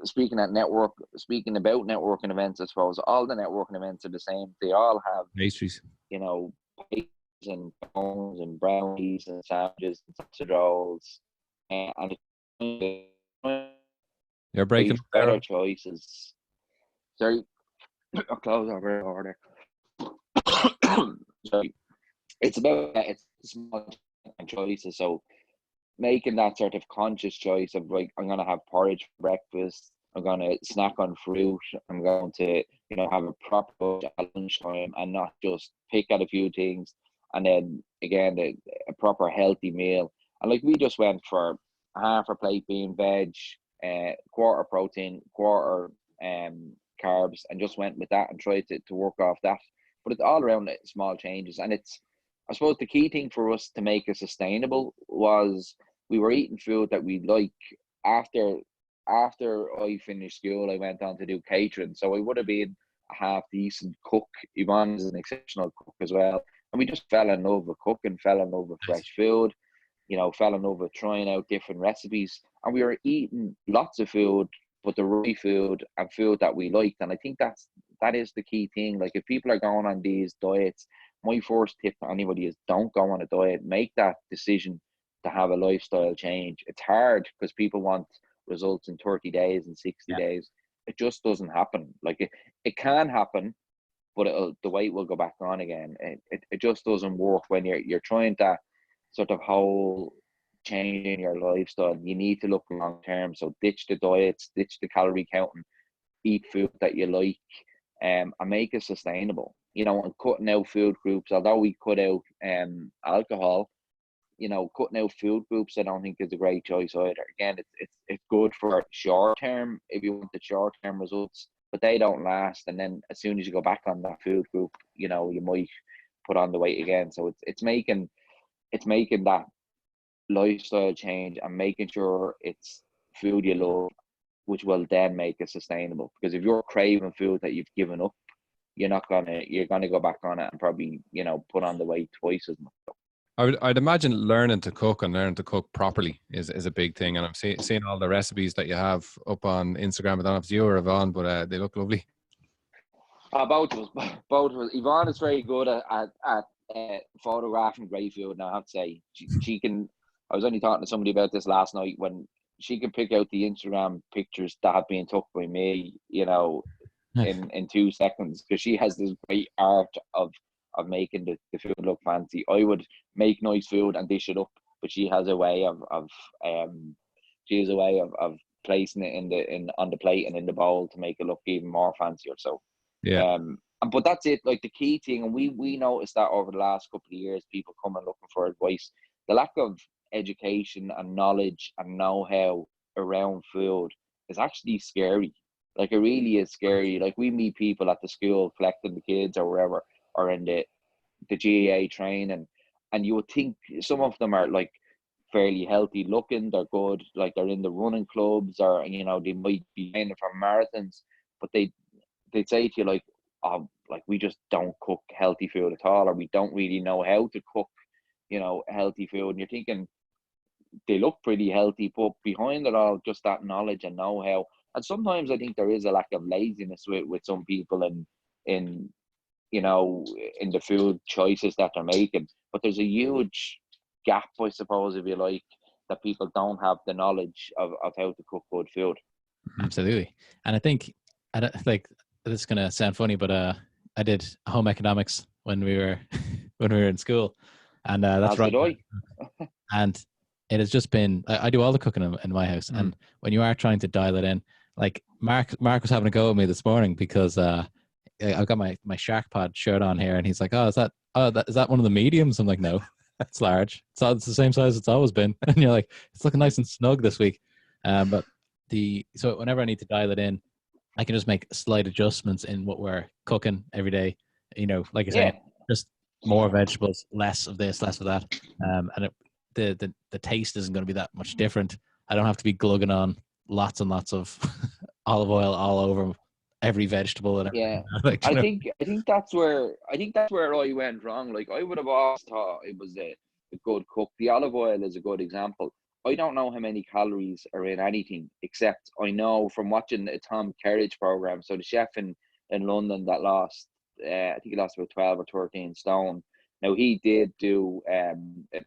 speaking about networking events, I suppose all the networking events are the same. They all have Pastries. Pastries and cones and brownies and sandwiches and sausage rolls, and You're breaking better choices. Sorry, our clothes are very hard. Sorry, it's small choices. So making that sort of conscious choice of like, I'm gonna have porridge for breakfast, I'm gonna snack on fruit, I'm going to have a proper lunchtime and not just pick at a few things, and then again a proper healthy meal. And like we just went for half a plate being veg, quarter protein, quarter carbs, and just went with that and tried to work off that. But it's all around small changes, and it's, I suppose, the key thing for us to make it sustainable was we were eating food that we like. After I finished school, I went on to do catering, so I would have been a half decent cook. Yvonne is an exceptional cook as well, and we just fell in love with cooking, fell in love with fresh food, fell in love with trying out different recipes, and we were eating lots of food, but the right food and food that we liked. And I think that is the key thing. Like, if people are going on these diets, my first tip to anybody is don't go on a diet. Make that decision to have a lifestyle change. It's hard because people want results in 30 days and 60 days. It just doesn't happen. Like, it can happen, but the weight will go back on again. It just doesn't work when you're trying to sort of whole change in your lifestyle. You need to look long term. So ditch the diets, ditch the calorie counting, eat food that you like, and make it sustainable. And cutting out food groups. Although we cut out alcohol, cutting out food groups, I don't think is a great choice either. Again, it's good for short term if you want the short term results, but they don't last. And then as soon as you go back on that food group, you might put on the weight again. So it's making that lifestyle change and making sure it's food you love, which will then make it sustainable. Because if you're craving food that you've given up, you're gonna go back on it and probably put on the weight twice as much. I'd imagine learning to cook and learning to cook properly is a big thing. And I'm seeing all the recipes that you have up on Instagram. I don't know if it's you or Yvonne, but they look lovely. Both of us. Yvonne is very good at photographing great food. Now I have to say, she can. I was only talking to somebody about this last night, when she can pick out the Instagram pictures that have been took by me, in 2 seconds, because she has this great art of making the food look fancy. I would make nice food and dish it up, but she has a way of placing it on the plate and in the bowl to make it look even more fancier. So but that's it. Like, the key thing, and we noticed that over the last couple of years, people coming looking for advice, the lack of education and knowledge and know-how around food is actually scary. Like, it really is scary. Like, we meet people at the school collecting the kids or wherever, or in the GAA training, and you would think some of them are like fairly healthy looking, they're good, like they're in the running clubs, or they might be training for marathons, but they'd say to you like, oh, like, we just don't cook healthy food at all, or we don't really know how to cook healthy food. And you're thinking they look pretty healthy, but behind it all, just that knowledge and know-how. And sometimes I think there is a lack of laziness with some people in the food choices that they're making. But there's a huge gap, I suppose, if you like, that people don't have the knowledge of how to cook good food. Absolutely. And I think, like, this is gonna sound funny, but I did home economics when we were in school, and that's right. And it has just been, I do all the cooking in my house, and when you are trying to dial it in, like Mark was having a go at me this morning because I've got my SharkPod shirt on here, and he's like, is that one of the mediums? I'm like, no, that's large. It's the same size it's always been. And you're like, it's looking nice and snug this week. So whenever I need to dial it in, I can just make slight adjustments in what we're cooking every day, You know, like I Yeah. say, just more vegetables, less of this, less of that, and the taste isn't going to be that much different. I don't have to be glugging on lots and lots of olive oil all over every vegetable and everything. Yeah, Like, you I know, think I think that's where I went wrong. Like I would have always thought it was a good cook. The olive oil is a good example. I don't know how many calories are in anything, except I know from watching the Tom Kerridge program. So the chef in London that lost, I think he lost about 12 or 13 stone. Now he did do a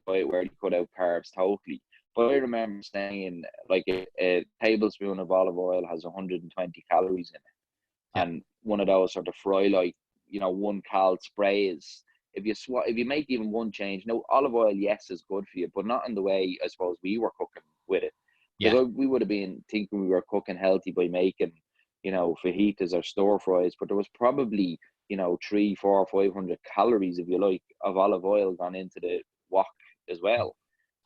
diet where he cut out carbs totally. But I remember saying like a tablespoon of olive oil has 120 calories in it, yeah, and one of those sort of fry like, 1 cal sprays. If you make even one change, no, olive oil, yes, is good for you, but not in the way I suppose we were cooking with it, yeah, because we would have been thinking we were cooking healthy by making, fajitas or stir fries, but there was probably, 3, 4, 500 calories, if you like, of olive oil gone into the wok as well.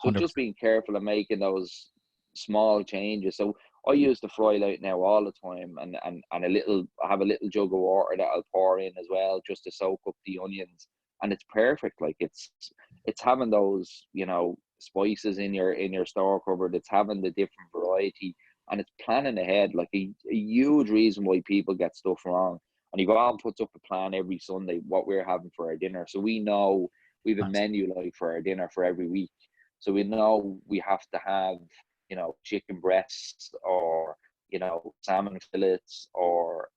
So 100%. just being careful of making those small changes. So I use the fry light now all the time, and I have a little jug of water that I'll pour in as well, just to soak up the onions, and it's perfect. Like it's having those, spices in your store cupboard. It's having the different variety, and it's planning ahead. Like a huge reason why people get stuff wrong. And Yvonne puts up a plan every Sunday what we're having for our dinner, so we know we have a Nice. menu like for our dinner for every week. So we know we have to have, chicken breasts, or, salmon fillets, or,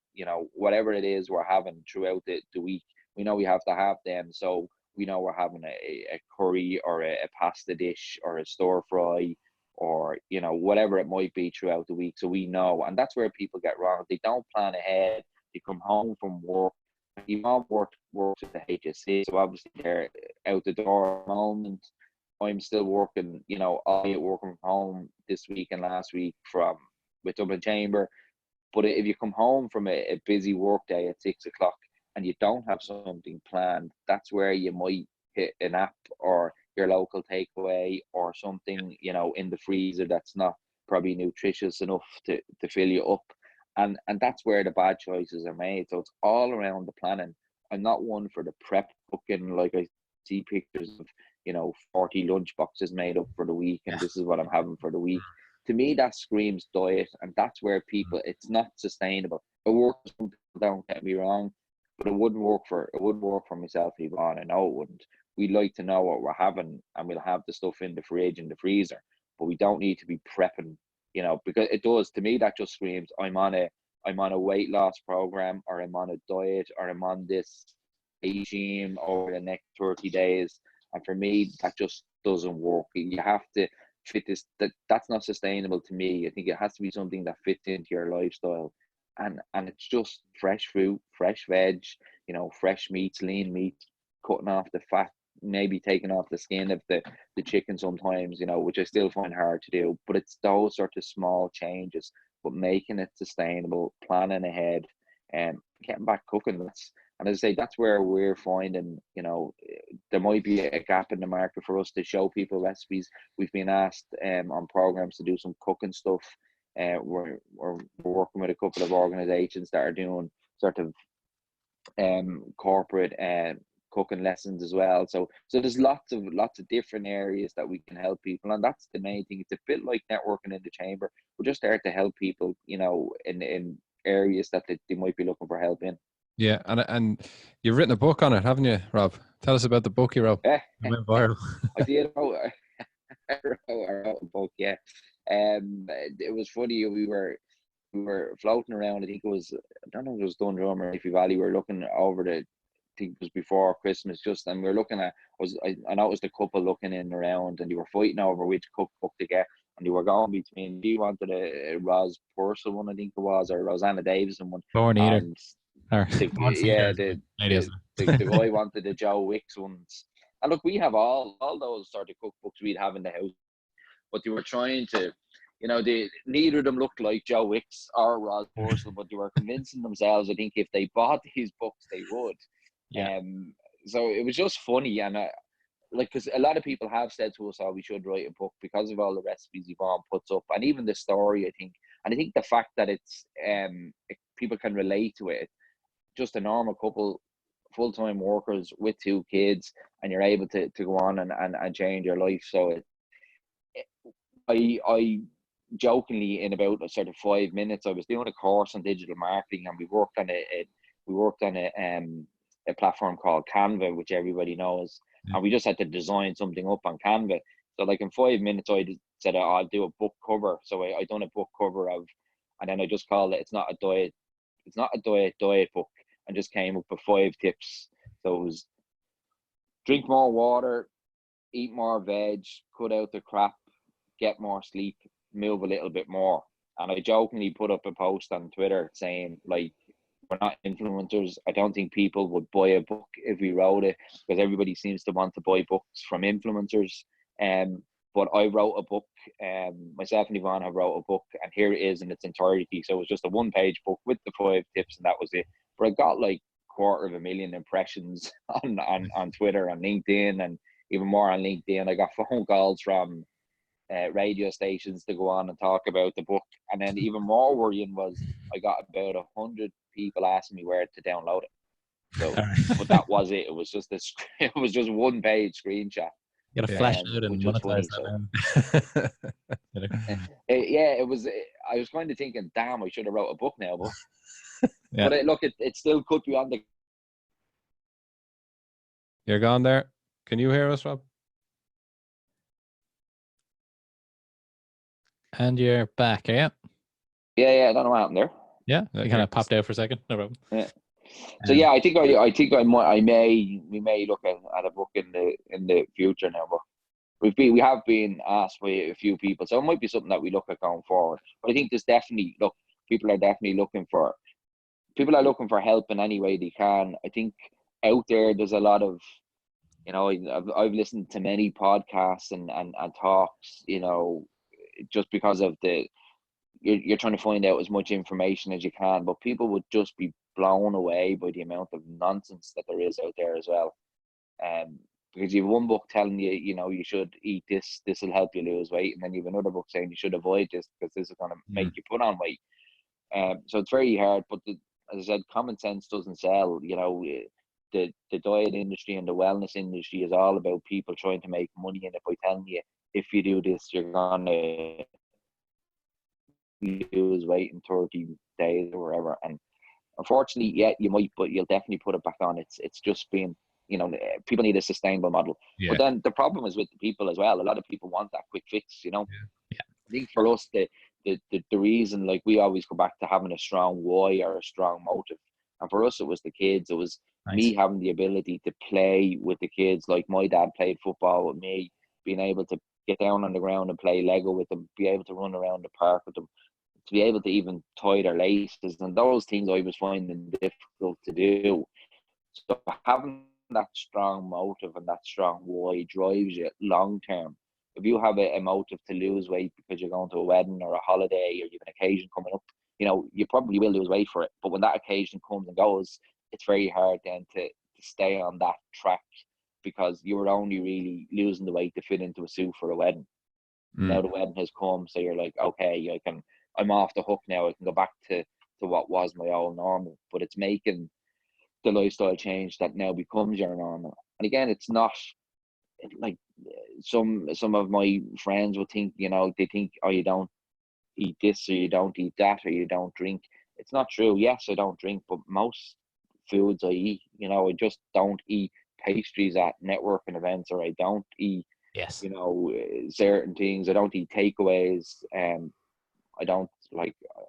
whatever it is we're having throughout the week. We know we have to have them. So we know we're having a curry, or a pasta dish, or a stir fry, or, whatever it might be throughout the week. So we know, and that's where people get wrong. They don't plan ahead. They come home from work. You mom works at the HSC, so obviously they're out the door at the moment. I'm still working, I working from home this week and last week from with Dublin Chamber. But if you come home from a busy work day at 6 o'clock and you don't have something planned, that's where you might hit an app or your local takeaway, or something, in the freezer that's not probably nutritious enough to fill you up. And that's where the bad choices are made. So it's all around the planning. I'm not one for the prep cooking. Like I see pictures of, 40 lunch boxes made up for the week, and Yeah, this is what I'm having for the week. To me, that screams diet, and that's where it's not sustainable. It works for some people, don't get me wrong, but it wouldn't work for myself, Yvonne. I know it wouldn't. We like to know what we're having, and we'll have the stuff in the fridge and the freezer, but we don't need to be prepping, because it does. To me, that just screams I'm on a weight loss program, or I'm on a diet, or I'm on this regime over the next 30 days. And for me, that just doesn't work. You have to fit this. That's not sustainable to me. I think it has to be something that fits into your lifestyle. And it's just fresh fruit, fresh veg, fresh meats, lean meat, cutting off the fat, maybe taking off the skin of the chicken sometimes, which I still find hard to do. But it's those sort of small changes, but making it sustainable, planning ahead, and getting back cooking. And as I say, that's where we're finding, there might be a gap in the market for us to show people recipes. We've been asked on programs to do some cooking stuff. We're working with a couple of organizations that are doing sort of corporate cooking lessons as well. So there's lots of different areas that we can help people, and that's the main thing. It's a bit like networking in the chamber. We're just there to help people, in areas that they might be looking for help in. Yeah, and you've written a book on it, haven't you, Rob? Tell us about the book you wrote. Yeah, it went viral. I did. I wrote a book. Yeah, it was funny. We were floating around. I think it was, I don't know if it was Dundrum or Leafy Valley. We were looking over I think it was before Christmas, and we were looking at. I know it was the couple looking in around, and they were fighting over which cookbook to get, and they were going between. He wanted a Ros Purcell one, I think it was, or Rosanna Davison one, Born eater. and Or the Eater. Maybe, the, isn't the guy wanted the Joe Wicks ones. And look, we have all those sort of cookbooks we'd have in the house, but they were trying to, neither of them looked like Joe Wicks or Ros Purcell, but they were convincing themselves, I think, if they bought these books, they would. Yeah. So it was just funny, and because a lot of people have said to us, "Oh, we should write a book," because of all the recipes Yvonne puts up, and even the story. I think the fact that it's people can relate to it. Just a normal couple full-time workers with 2 kids, and you're able to go on and change your life. So I jokingly, in about a sort of 5 minutes, I was doing a course on digital marketing, and we worked on a platform called Canva, which everybody knows, and we just had to design something up on Canva. So like in 5 minutes, I said I'll do a book cover. So I done a book cover of, and then I just called it, it's not a diet book, and just came up with 5 tips. So it was drink more water, eat more veg, cut out the crap, get more sleep, move a little bit more. And I jokingly put up a post on Twitter saying, like, we're not influencers. I don't think people would buy a book if we wrote it, because everybody seems to want to buy books from influencers. But I wrote a book, myself and Yvonne have wrote a book, and here it is in its entirety. So it was just a 1-page book with the 5 tips, and that was it. But I got like 250,000 impressions on Twitter and LinkedIn, and even more on LinkedIn. I got phone calls from radio stations to go on and talk about the book. And then even more worrying was I got about 100 people asking me where to download it. So, but that was it. It was just it was just 1-page screenshot. You gotta flash it out and monetize that. Yeah, it was. I was kind of thinking, damn, I should have wrote a book now, but but it still could be on the. You're gone there. Can you hear us, Rob? And you're back, are you? Yeah. I don't know what happened there. Yeah, you kind of popped out for a second. No problem. Yeah. So yeah, I think we may look at a book in the future now, but we have been asked by a few people, so it might be something that we look at going forward. But I think there's definitely people are definitely looking for help in any way they can. I think out there's a lot of, I've listened to many podcasts and talks, just because of you're trying to find out as much information as you can, but people would just be blown away by the amount of nonsense that there is out there as well. Because you have one book telling you, you should eat this will help you lose weight, and then you have another book saying you should avoid this because this is going to make you put on weight. So it's very hard, but as I said, common sense doesn't sell. The diet industry and the wellness industry is all about people trying to make money, and if I tell you, if you do this, you're gonna lose weight in 30 days or whatever, and unfortunately, yeah, you might, but you'll definitely put it back on. It's just been, people need a sustainable model. But then the problem is with the people as well. A lot of people want that quick fix, I think for us, the reason, like, we always go back to having a strong why or a strong motive. And for us, it was the kids. It was me having the ability to play with the kids. Like, my dad played football with me, being able to get down on the ground and play Lego with them, be able to run around the park with them, to be able to even tie their laces, and those things I was finding difficult to do. So having that strong motive and that strong why drives you long term. If you have a motive to lose weight because you're going to a wedding or a holiday or you have an occasion coming up, you probably will lose weight for it. But when that occasion comes and goes, it's very hard then to stay on that track, because you were only really losing the weight to fit into a suit for a wedding. Now the wedding has come, so you're like, okay, I'm off the hook now. I can go back to what was my old normal. But it's making the lifestyle change that now becomes your normal. And again, it's not like some of my friends would think, they think, oh, you don't eat this or you don't eat that or you don't drink. It's not true. Yes, I don't drink, but most foods I eat, I just don't eat pastries at networking events, or I don't eat, certain things. I don't eat takeaways. I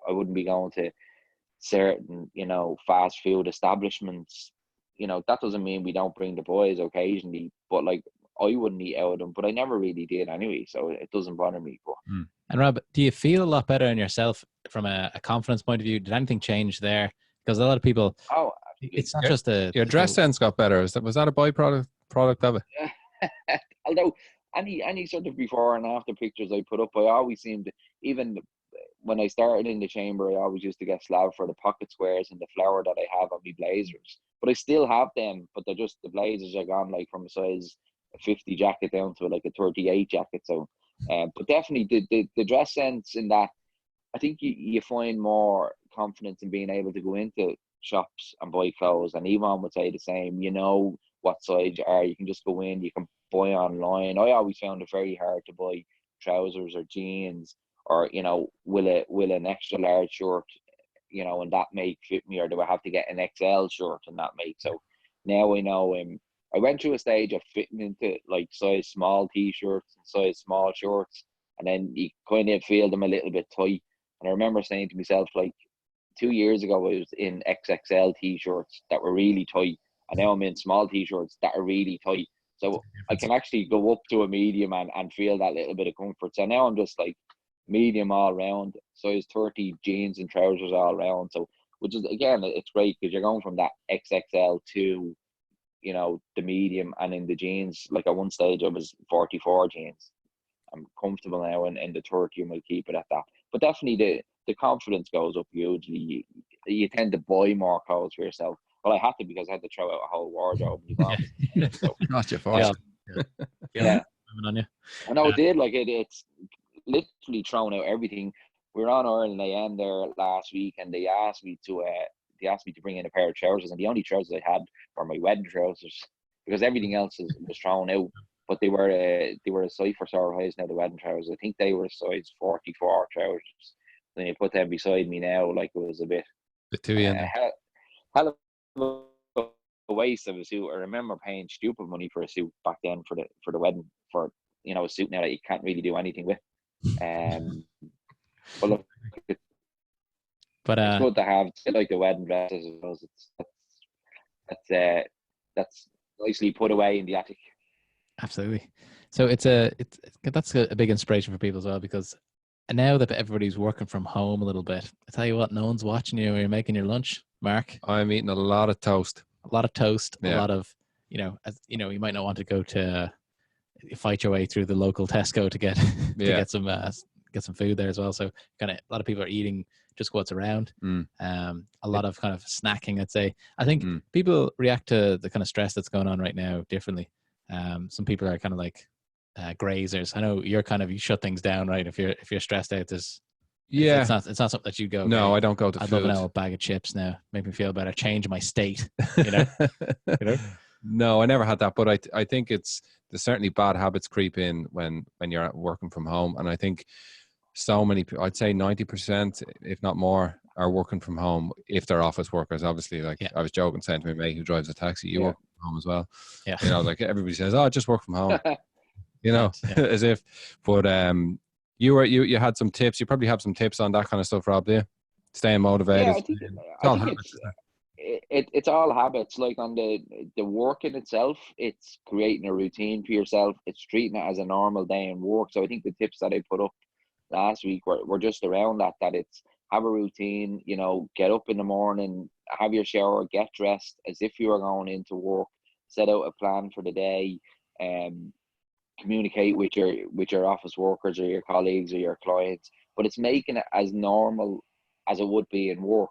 wouldn't be going to certain, fast food establishments. That doesn't mean we don't bring the boys occasionally, but like, I wouldn't eat out of them, but I never really did anyway, so it doesn't bother me. But And Rob, do you feel a lot better in yourself from a confidence point of view? Did anything change there? Because a lot of people, it's not just your dress sense got better. Was that a byproduct of it? Although any sort of before and after pictures I put up, I always seemed, even when I started in the chamber, I always used to get slagged for the pocket squares and the flower that I have on my blazers. But I still have them, but the blazers are gone, like from a size 50 jacket down to like a 38 jacket. So, but definitely the dress sense in that, I think you find more confidence in being able to go into shops and buy clothes, and Yvonne would say the same. You know what size you are. You can just go in. You can buy online. I always found it very hard to buy trousers or jeans, or will an extra large shirt, and that make fit me, or do I have to get an XL shirt and that make? So now I know. I went through a stage of fitting into like size small t-shirts and size small shorts, and then you kind of feel them a little bit tight. And I remember saying to myself, like 2 years ago, I was in XXL t-shirts that were really tight, and now I'm in small t-shirts that are really tight. So I can actually go up to a medium and feel that little bit of comfort. So now I'm just like medium all round, size 30 jeans and trousers all round. So, which is, again, it's great because you're going from that XXL to, the medium, and in the jeans, like at one stage I was 44 jeans. I'm comfortable now in the 30, and we'll keep it at that. But definitely the confidence goes up hugely. You tend to buy more clothes for yourself. Well, I had to, because I had to throw out a whole wardrobe. So, Not your fault. Yeah. On you. I know it did. Like it's literally thrown out everything. We were on Ireland AM there last week, and they asked me to bring in a pair of trousers, and the only trousers I had were my wedding trousers, because everything else was thrown out. But they were a size for size now, the wedding trousers. I think they were a size 44 trousers. Then you put them beside me now, like it was a bit too in. Hell of a waste of a suit. I remember paying stupid money for a suit back then for the wedding, for a suit now that you can't really do anything with. But look, it's good to have, like the wedding dresses. That's nicely put away in the attic. Absolutely. So that's a big inspiration for people as well, because now that everybody's working from home a little bit, I tell you what, no one's watching you when you're making your lunch, Mark. I'm eating a lot of toast. A lot of toast. Yeah. A lot of, you might not want to go to fight your way through the local Tesco to get get some food there as well. So kind of a lot of people are eating just what's around. A lot of kind of snacking, I'd say. I think people react to the kind of stress that's going on right now differently. Some people are kind of like grazers. I know you're you shut things down, right? If you're stressed out, it's not something that you go. No, okay, I don't go to I'd food. love a bag of chips now. Make me feel better. Change my state. You know. No, I never had that, but I think there's certainly bad habits creep in when you're working from home, and I think so many, I'd say 90%, if not more, are working from home if they're office workers. Obviously, I was joking, saying to my mate who drives a taxi, you work from home as well. Yeah. Like everybody says, oh, just work from home. As if. But you had some tips. You probably have some tips on that kind of stuff, Rob, do you? Staying motivated. Yeah, I think it's all habits. Like on the work in itself, it's creating a routine for yourself. It's treating it as a normal day in work. So I think the tips that I put up last week were just around that it's have a routine, get up in the morning, have your shower, get dressed as if you are going into work, set out a plan for the day, communicate with your office workers or your colleagues or your clients, but it's making it as normal as it would be in work,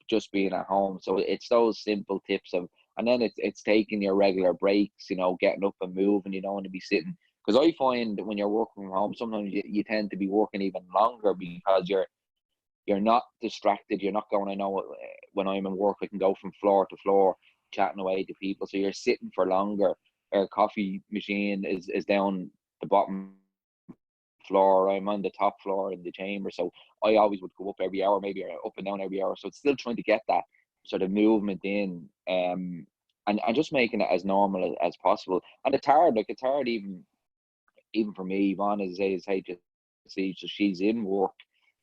just being at home. So it's those simple tips and then it's taking your regular breaks, getting up and moving. You don't want to be sitting, because I find when you're working from home, sometimes you tend to be working even longer because you're not distracted. You're not going, I know when I'm in work, I can go from floor to floor chatting away to people. So you're sitting for longer. Our coffee machine is down the bottom floor. I'm on the top floor in the chamber. So I always would go up every hour, maybe up and down every hour. So it's still trying to get that sort of movement in, and just making it as normal as possible. And it's hard, even for me. Yvonne is HSC, so she's in work,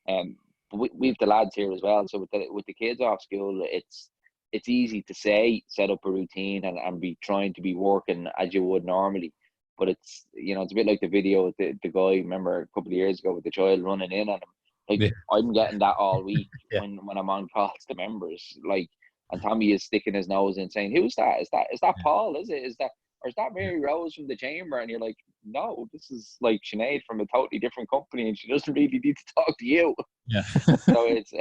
but we've the lads here as well. So with the kids off school, it's easy to say set up a routine and be trying to be working as you would normally. But it's it's a bit like the video with the guy, remember a couple of years ago, with the child running in on him. I'm getting that all week when I'm on calls to members. And Tommy is sticking his nose in saying, "Who's that? Is that Paul? Is that or is that Mary Rose from the chamber?" And you're like, "No, this is like Sinead from a totally different company, and she doesn't really need to talk to you." Yeah. So it's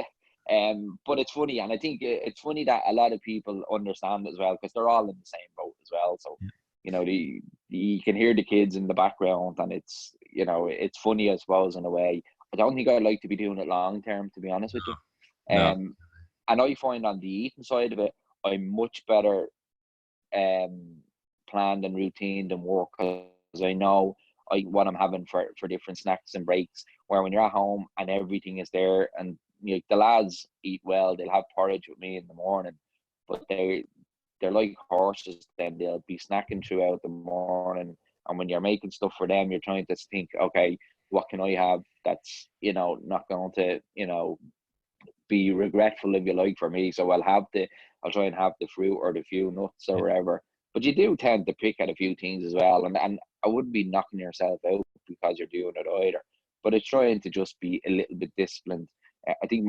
but it's funny, and I think it's funny that a lot of people understand as well, because they're all in the same boat as well. So you can hear the kids in the background, and it's it's funny, I suppose, in a way. I don't think I'd like to be doing it long term, to be honest with you. No. and I find on the eating side of it, I'm much better planned and routine than work, because I know what I'm having for different snacks and breaks. Where when you're at home and everything is there, and the lads eat well, they'll have porridge with me in the morning, but they're like horses. Then they'll be snacking throughout the morning, and when you're making stuff for them, you're trying to think, okay, what can I have that's not going to be regretful, if you like, for me. So I'll try and have the fruit or the few nuts or whatever. But you do tend to pick at a few things as well, and I wouldn't be knocking yourself out because you're doing it either. But it's trying to just be a little bit disciplined. I think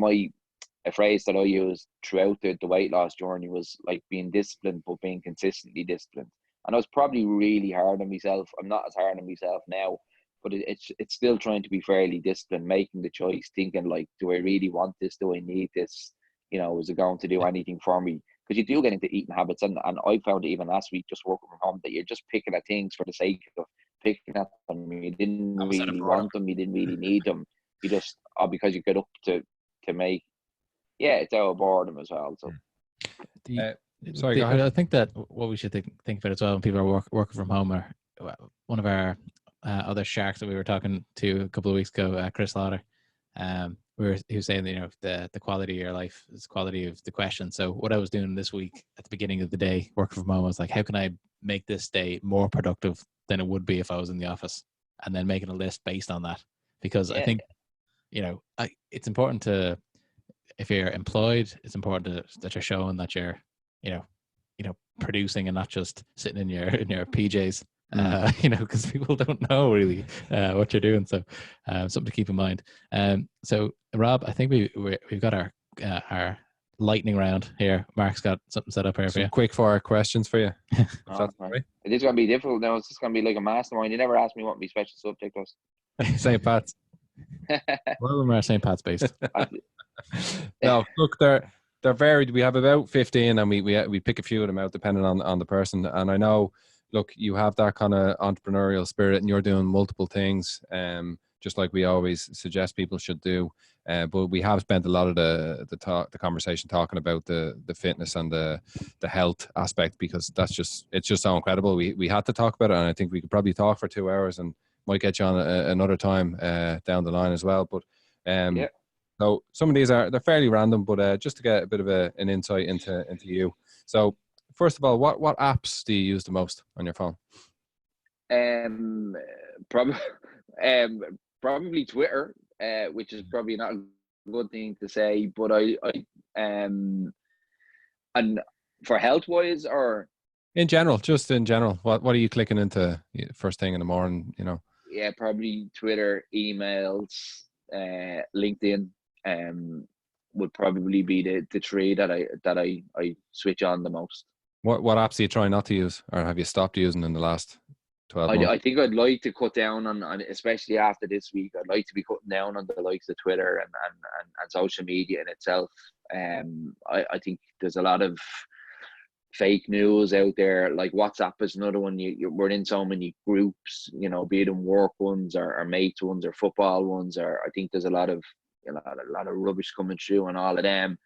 a phrase that I used throughout the weight loss journey was like being disciplined, but being consistently disciplined. And I was probably really hard on myself. I'm not as hard on myself now, but it's still trying to be fairly disciplined, making the choice, thinking like, do I really want this? Do I need this? Is it going to do anything for me? Because you do get into eating habits, and I found it even last week, just working from home, that you're just picking at things for the sake of picking at them. You didn't really want them, you didn't really need them. You just because you get up to make. Yeah, it's out of boredom as well. So, sorry, go ahead. I think that what we should think about as well when people are working from home, are one of our other sharks that we were talking to a couple of weeks ago, Chris Lauder. He was saying that, the quality of your life is the quality of the question. So what I was doing this week at the beginning of the day, working from home, I was like, how can I make this day more productive than it would be if I was in the office? And then making a list based on that, because I think, it's important to, if you're employed, it's important that you're showing that you're, producing and not just sitting in your PJs. Because people don't know really what you're doing. So something to keep in mind. So Rob, I think we've got our lightning round here. Mark's got something set up here for you. Quick fire questions for you. Right. It is going to be difficult now. It's just going to be like a mastermind. You never asked me what my special subject was. St. Pat's. One of them are St. Pat's based. No, look, they're varied. We have about 15, and we pick a few of them out depending on the person. And I know, look, you have that kind of entrepreneurial spirit, and you're doing multiple things, just like we always suggest people should do. But we have spent a lot of the conversation talking about the fitness and the health aspect, because it's just so incredible. We had to talk about it, and I think we could probably talk for 2 hours, and might get you on another time down the line as well. But so some of these they're fairly random, but just to get a bit of an insight into you. So, first of all, what apps do you use the most on your phone? Probably Twitter, which is probably not a good thing to say, but I and for health wise, or in general, what are you clicking into first thing in the morning? Yeah, probably Twitter, emails, LinkedIn. Would probably be the three that I switch on the most. What apps are you trying not to use, or have you stopped using in the last 12 months? I think I'd like to cut down on, especially after this week, I'd like to be cutting down on the likes of Twitter and social media in itself. I think there's a lot of fake news out there. Like WhatsApp is another one. We're in so many groups, be it in work ones or mates ones or football ones, or I think there's a lot of rubbish coming through on all of them.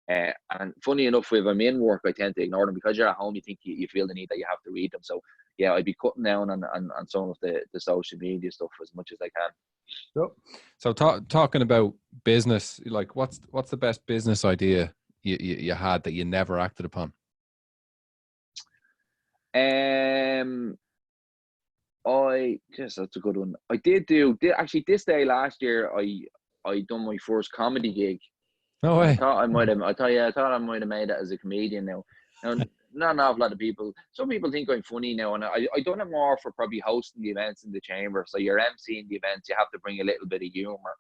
And funny enough, if I'm in work, I tend to ignore them, because you're at home, you think you feel the need that you have to read them. So yeah, I'd be cutting down on some of the social media stuff as much as I can. So talking about business, like what's the best business idea you had that you never acted upon? That's a good one. I did actually this day last year. I done my first comedy gig. No way. I thought I might have made it as a comedian now. Not an awful lot of people. Some people think I'm funny now, and I done it more for probably hosting the events in the chamber. So you're emceeing the events, you have to bring a little bit of humor.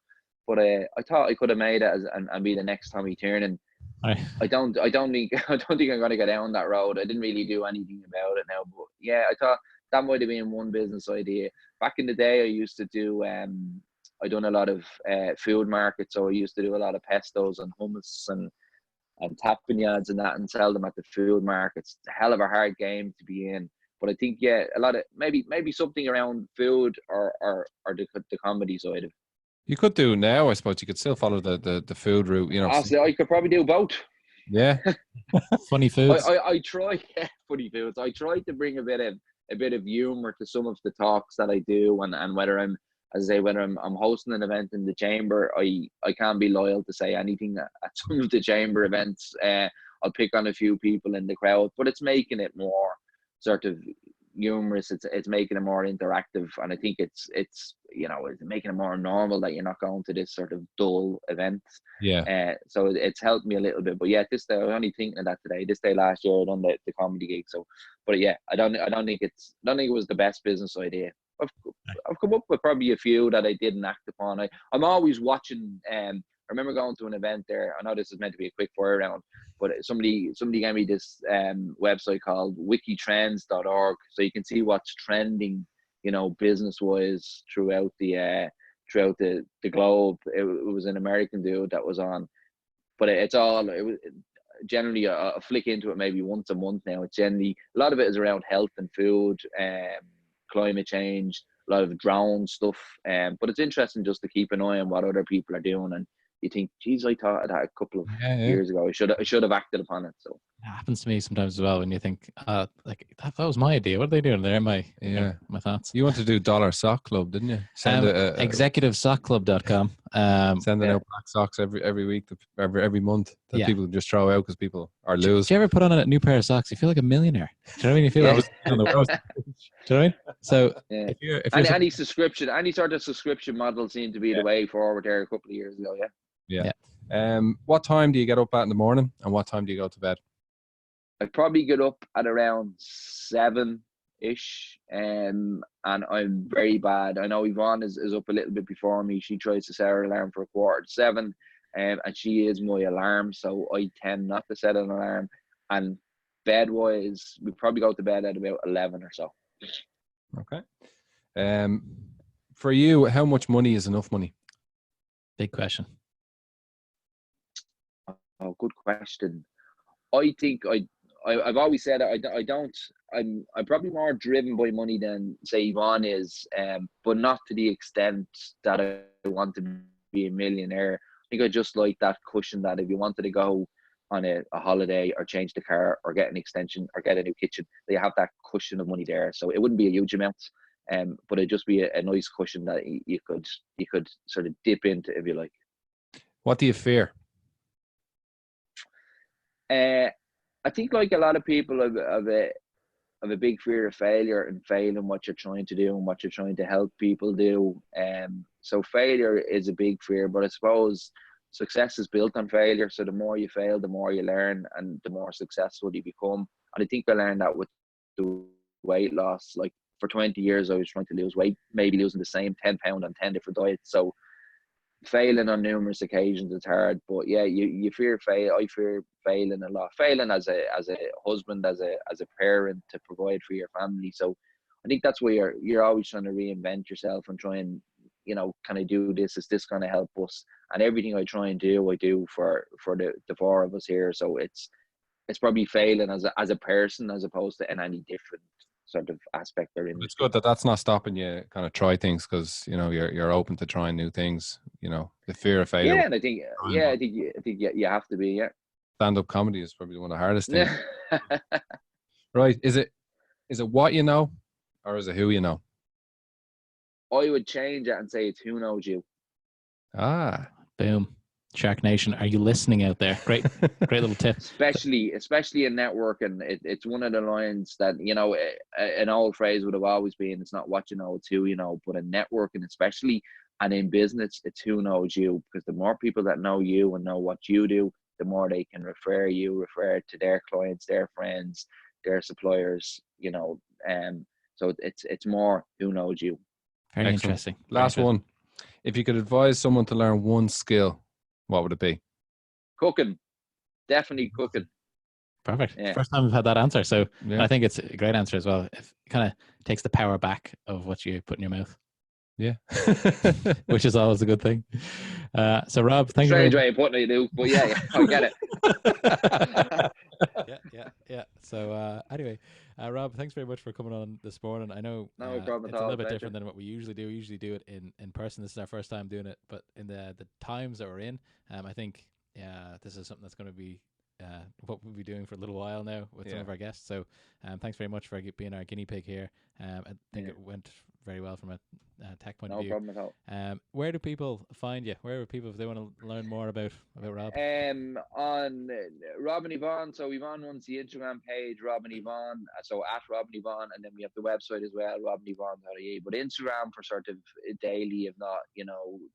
But I thought I could have made it and be the next Tommy Tiernan. I don't think I'm gonna go down that road. I didn't really do anything about it now, but yeah, I thought that might have been one business idea. Back in the day, I used to do I done a lot of food markets, so I used to do a lot of pestos and hummus and tapenades and that, and sell them at the food markets. It's a hell of a hard game to be in, but I think a lot of maybe something around food or the comedy side of it. You could do now, I suppose. You could still follow the food route, you know. Honestly, I could probably do both. Yeah. Funny foods. I try funny foods. I try to bring a bit of humor to some of the talks that I do, and whether I'm, as I say, whether I'm hosting an event in the chamber, I can't be loyal to say anything at some of the chamber events. I'll pick on a few people in the crowd, but it's making it more sort of humorous. It's making it more interactive, and I think it's making it more normal that you're not going to this sort of dull event. Yeah. So it's helped me a little bit. But yeah, this day I was only thinking of that today. This day last year I done the comedy gig. So, but yeah, I don't think it was the best business idea. I've come up with probably a few that I didn't act upon. I'm always watching. I remember going to an event there. I know this is meant to be a quick fire round, but somebody gave me this website called wikitrends.org, so you can see what's trending, business wise throughout the globe. It was an American dude that was on, but it was generally a flick into it maybe once a month now. It's generally, a lot of it is around health and food, climate change, a lot of drone stuff. But it's interesting just to keep an eye on what other people are doing, and you think, geez, I thought of that a couple of years ago. I should have acted upon it. So it happens to me sometimes as well when you think, like that was my idea. What are they doing? They're my thoughts. You want to do Dollar Sock Club, didn't you? Executivesockclub.com. Sending out black socks every week, every month that people just throw out because people are losing. Do you ever put on a new pair of socks? You feel like a millionaire. Do you know what I mean? You feel like on the road. Do you know what I mean? So if you're any sort of subscription model seemed to be the way forward there a couple of years ago. Yeah. What time do you get up at in the morning, and what time do you go to bed? I probably get up at around 7-ish, and I'm very bad. I know Yvonne is up a little bit before me. She tries to set her alarm for 6:45, and she is my alarm, so I tend not to set an alarm. And bed wise, we probably go to bed at about 11 or so. Okay. For you, how much money is enough money? Big question. Oh, good question. I think I've always said I'm probably more driven by money than say Yvonne is, but not to the extent that I want to be a millionaire. I think I just like that cushion that if you wanted to go on a holiday or change the car or get an extension or get a new kitchen, they have that cushion of money there. So it wouldn't be a huge amount, but it'd just be a nice cushion that you could sort of dip into if you like. What do you fear? I think like a lot of people have a big fear of failure and failing what you're trying to do and what you're trying to help people do. So failure is a big fear, but I suppose success is built on failure. So the more you fail, the more you learn and the more successful you become. And I think I learned that with the weight loss. Like for 20 years, I was trying to lose weight, maybe losing the same 10 pounds on 10 different diets. So failing on numerous occasions is hard, but yeah, you fear fail. I fear failing a lot. Failing as a husband, as a parent, to provide for your family. So I think that's where you're always trying to reinvent yourself and try and, can I do this? Is this going to help us? And everything I try and do, I do for the four of us here. So it's probably failing as a person as opposed to in any different sort of aspect or in. It's good that that's not stopping you kind of try things, because you're open to trying new things. The fear of failure. Yeah, and I think you have to be. Yeah. Stand-up comedy is probably one of the hardest things. Right? Is it what you know, or is it who you know? I would change it and say it's who knows you. Boom. SharkNation, are you listening out there? Great little tip. Especially in networking, it's one of the lines that an old phrase would have always been, it's not what you know, it's who you know. But in networking, especially, and in business, it's who knows you, because the more people that know you and know what you do, the more they can refer to their clients, their friends, their suppliers. So it's more who knows you. Very interesting. Last one. If you could advise someone to learn one skill, what would it be? Cooking. Definitely cooking. Perfect. Yeah. First time we've had that answer. So I think it's a great answer as well. It kind of takes the power back of what you put in your mouth. Yeah. Which is always a good thing. So Rob, thank you. Strange way of putting it, Luke, but yeah, I get it. Yeah. So anyway, Rob, thanks very much for coming on this morning. I know No problem it's at a all. little bit Pleasure. different than what we usually do. We usually do it in person. This is our first time doing it, but in the times that we're in, I think this is something that's going to be what we'll be doing for a little while now with some of our guests. So thanks very much for being our guinea pig here. I think it went very well from a tech point of view. No problem at all. Where do people find you? Where are people if they want to learn more about Rob? On Rob and Yvonne. So Yvonne runs the Instagram page, Rob and Yvonne. So at Rob and Yvonne, and then we have the website as well, robandyvonne.ie. But Instagram for sort of daily, if not,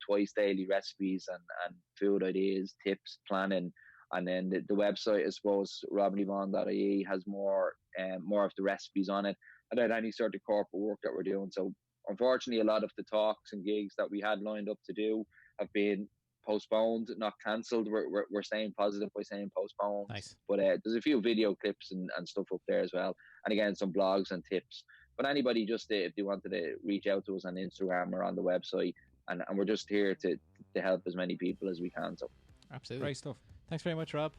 twice daily recipes and food ideas, tips, planning. And then the website, I suppose, robandyvonne.ie has more of the recipes on it, and then any sort of corporate work that we're doing. So unfortunately, a lot of the talks and gigs that we had lined up to do have been postponed, not cancelled. We're staying positive by saying postponed. Nice. But there's a few video clips and stuff up there as well, and again some blogs and tips. But anybody just if they wanted to reach out to us on Instagram or on the website, and we're just here to help as many people as we can. So absolutely great stuff. Thanks very much, Rob.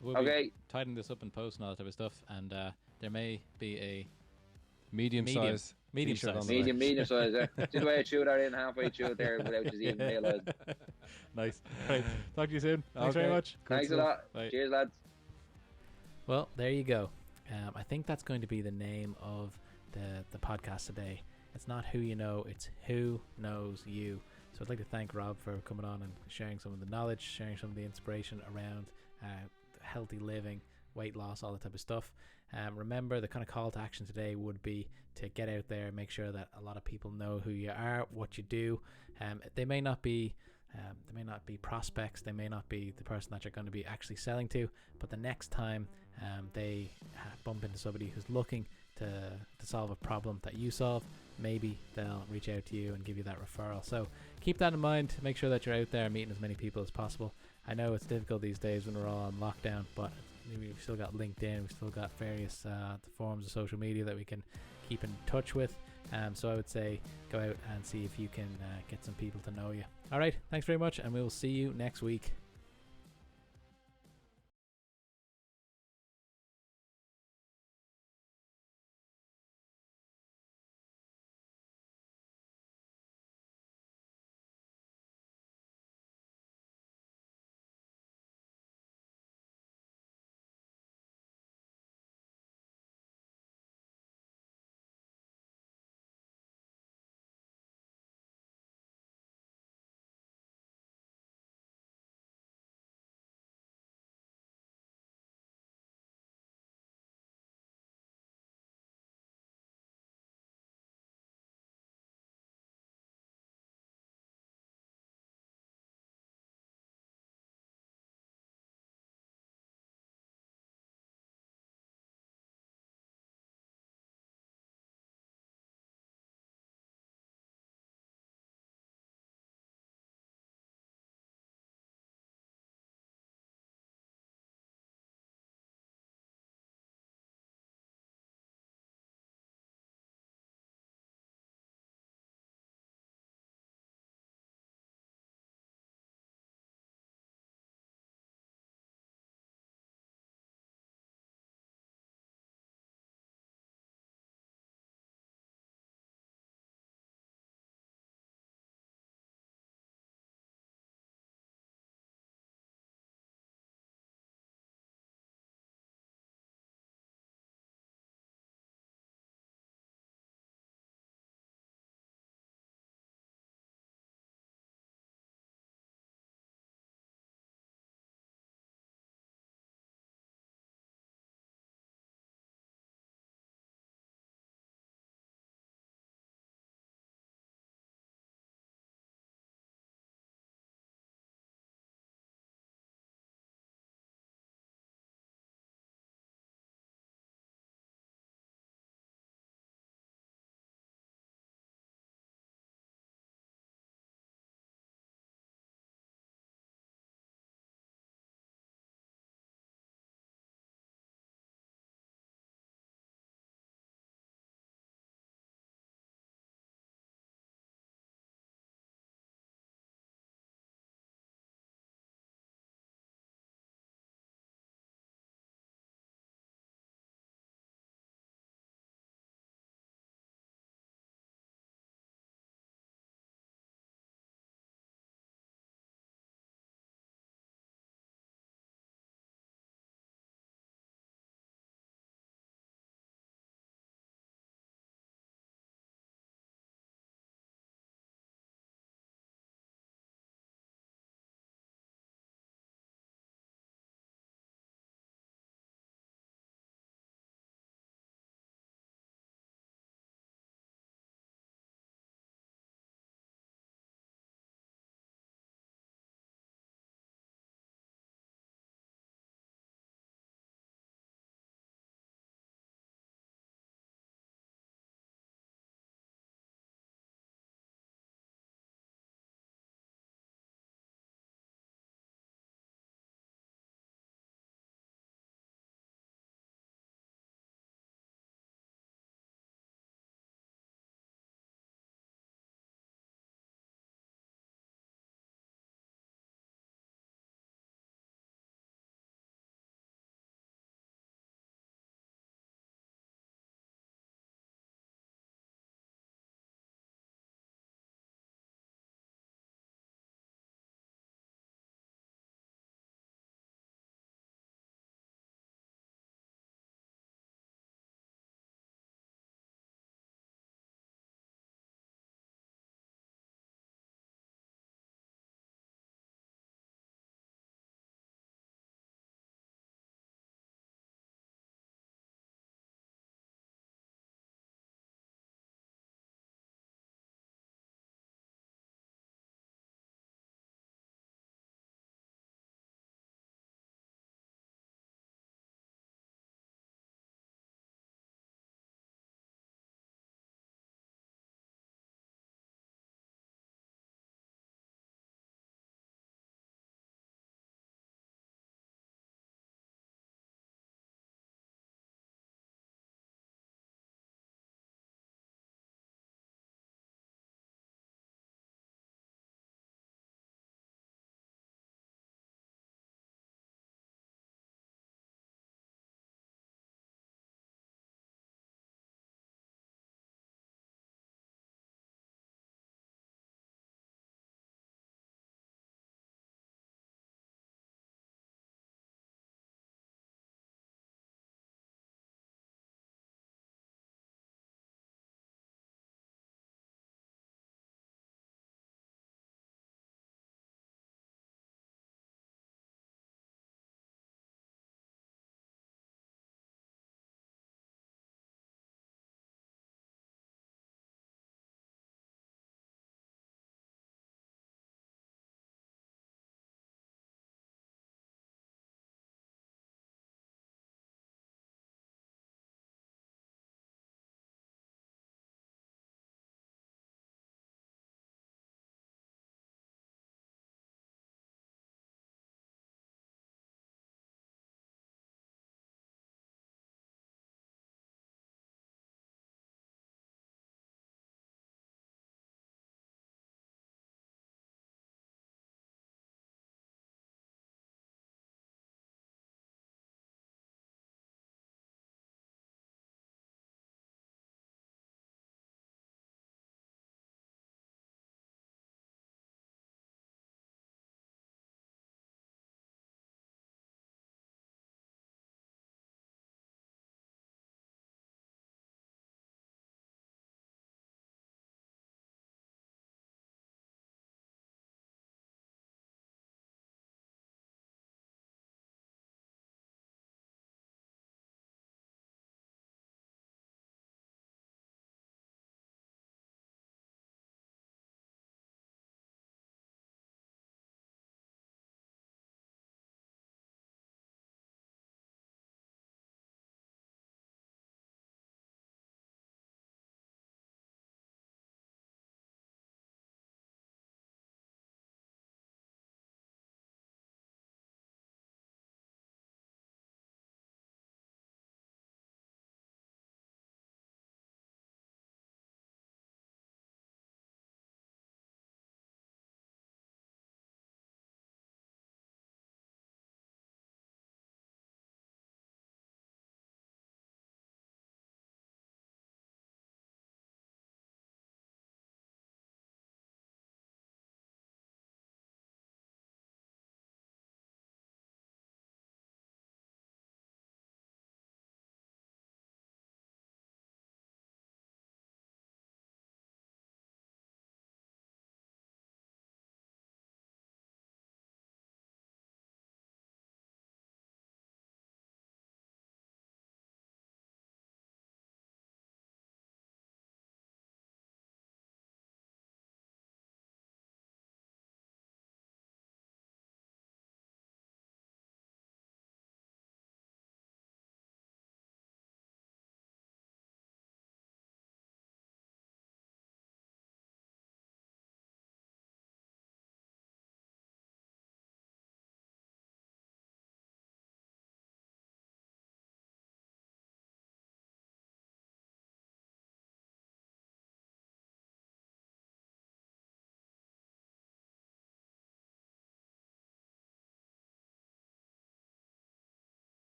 We'll be tidying this up in post and all that type of stuff, and there may be a medium size. Medium size, yeah. Just the way I chew that in halfway through there without just even realising. Nice. Right. Talk to you soon. Thanks very much. Thanks a lot. Bye. Cheers, lads. Well, there you go. I think that's going to be the name of the podcast today. It's not who you know, it's who knows you. So I'd like to thank Rob for coming on and sharing some of the knowledge, sharing some of the inspiration around healthy living, weight loss, all that type of stuff. Remember, the kind of call to action today would be to get out there, make sure that a lot of people know who you are, what you do. They may not be prospects, they may not be the person that you're going to be actually selling to, but the next time they bump into somebody who's looking to solve a problem that you solve, maybe they'll reach out to you and give you that referral. So keep that in mind. Make sure that you're out there meeting as many people as possible. I know it's difficult these days when we're all on lockdown, but we've still got LinkedIn, we've still got various forms of social media that we can keep in touch with. So I would say go out and see if you can get some people to know you. All right, thanks very much, and we will see you next week.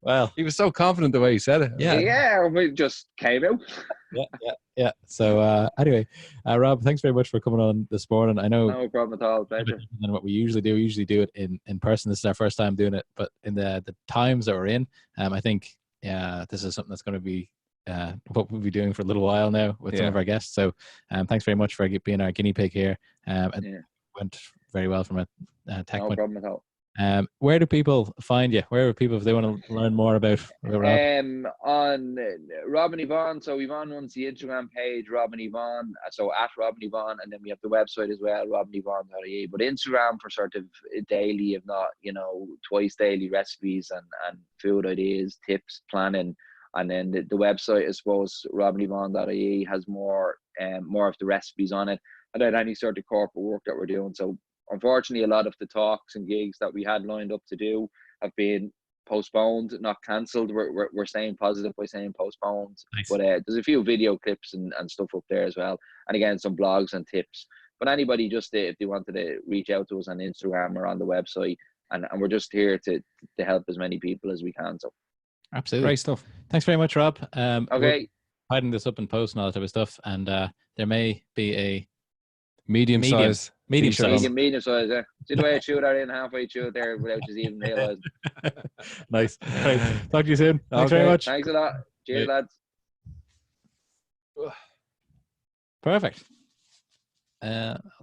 Well, He was so confident the way he said it. Yeah. We just came out. Yeah. So anyway, Rob, thanks very much for coming on this morning. I know No problem at all. Pleasure. than what we usually do. We usually do it in person. This is our first time doing it, but in the times that we're in, I think this is something that's going to be what we'll be doing for a little while now with some of our guests. So thanks very much for being our guinea pig here. It went very well from a tech No point. problem at all. Where do people find you? Where are people if they want to learn more about Rob? On Rob and Yvonne. So Yvonne runs the Instagram page, Rob and Yvonne. So at Rob and Yvonne, and then we have the website as well, robandYvonne.ie. But Instagram for sort of daily, if not, twice daily recipes and food ideas, tips, planning. And then the website, I suppose, robandYvonne.ie has more of the recipes on it, and then any sort of corporate work that we're doing. So unfortunately, a lot of the talks and gigs that we had lined up to do have been postponed, not cancelled. We're staying positive by saying postponed. Nice. But there's a few video clips and stuff up there as well. And again, some blogs and tips. But anybody just if they wanted to reach out to us on Instagram or on the website, and we're just here to help as many people as we can. So absolutely Great stuff. Thanks very much, Rob. okay, hiding this up in post and all that type of stuff, and there may be a Medium size. medium size. medium size. Yeah. See the way I chew that in halfway through it there without just even realising. Nice. Right. Talk to you soon. Thanks very much. Thanks a lot. Cheers, lads. Perfect.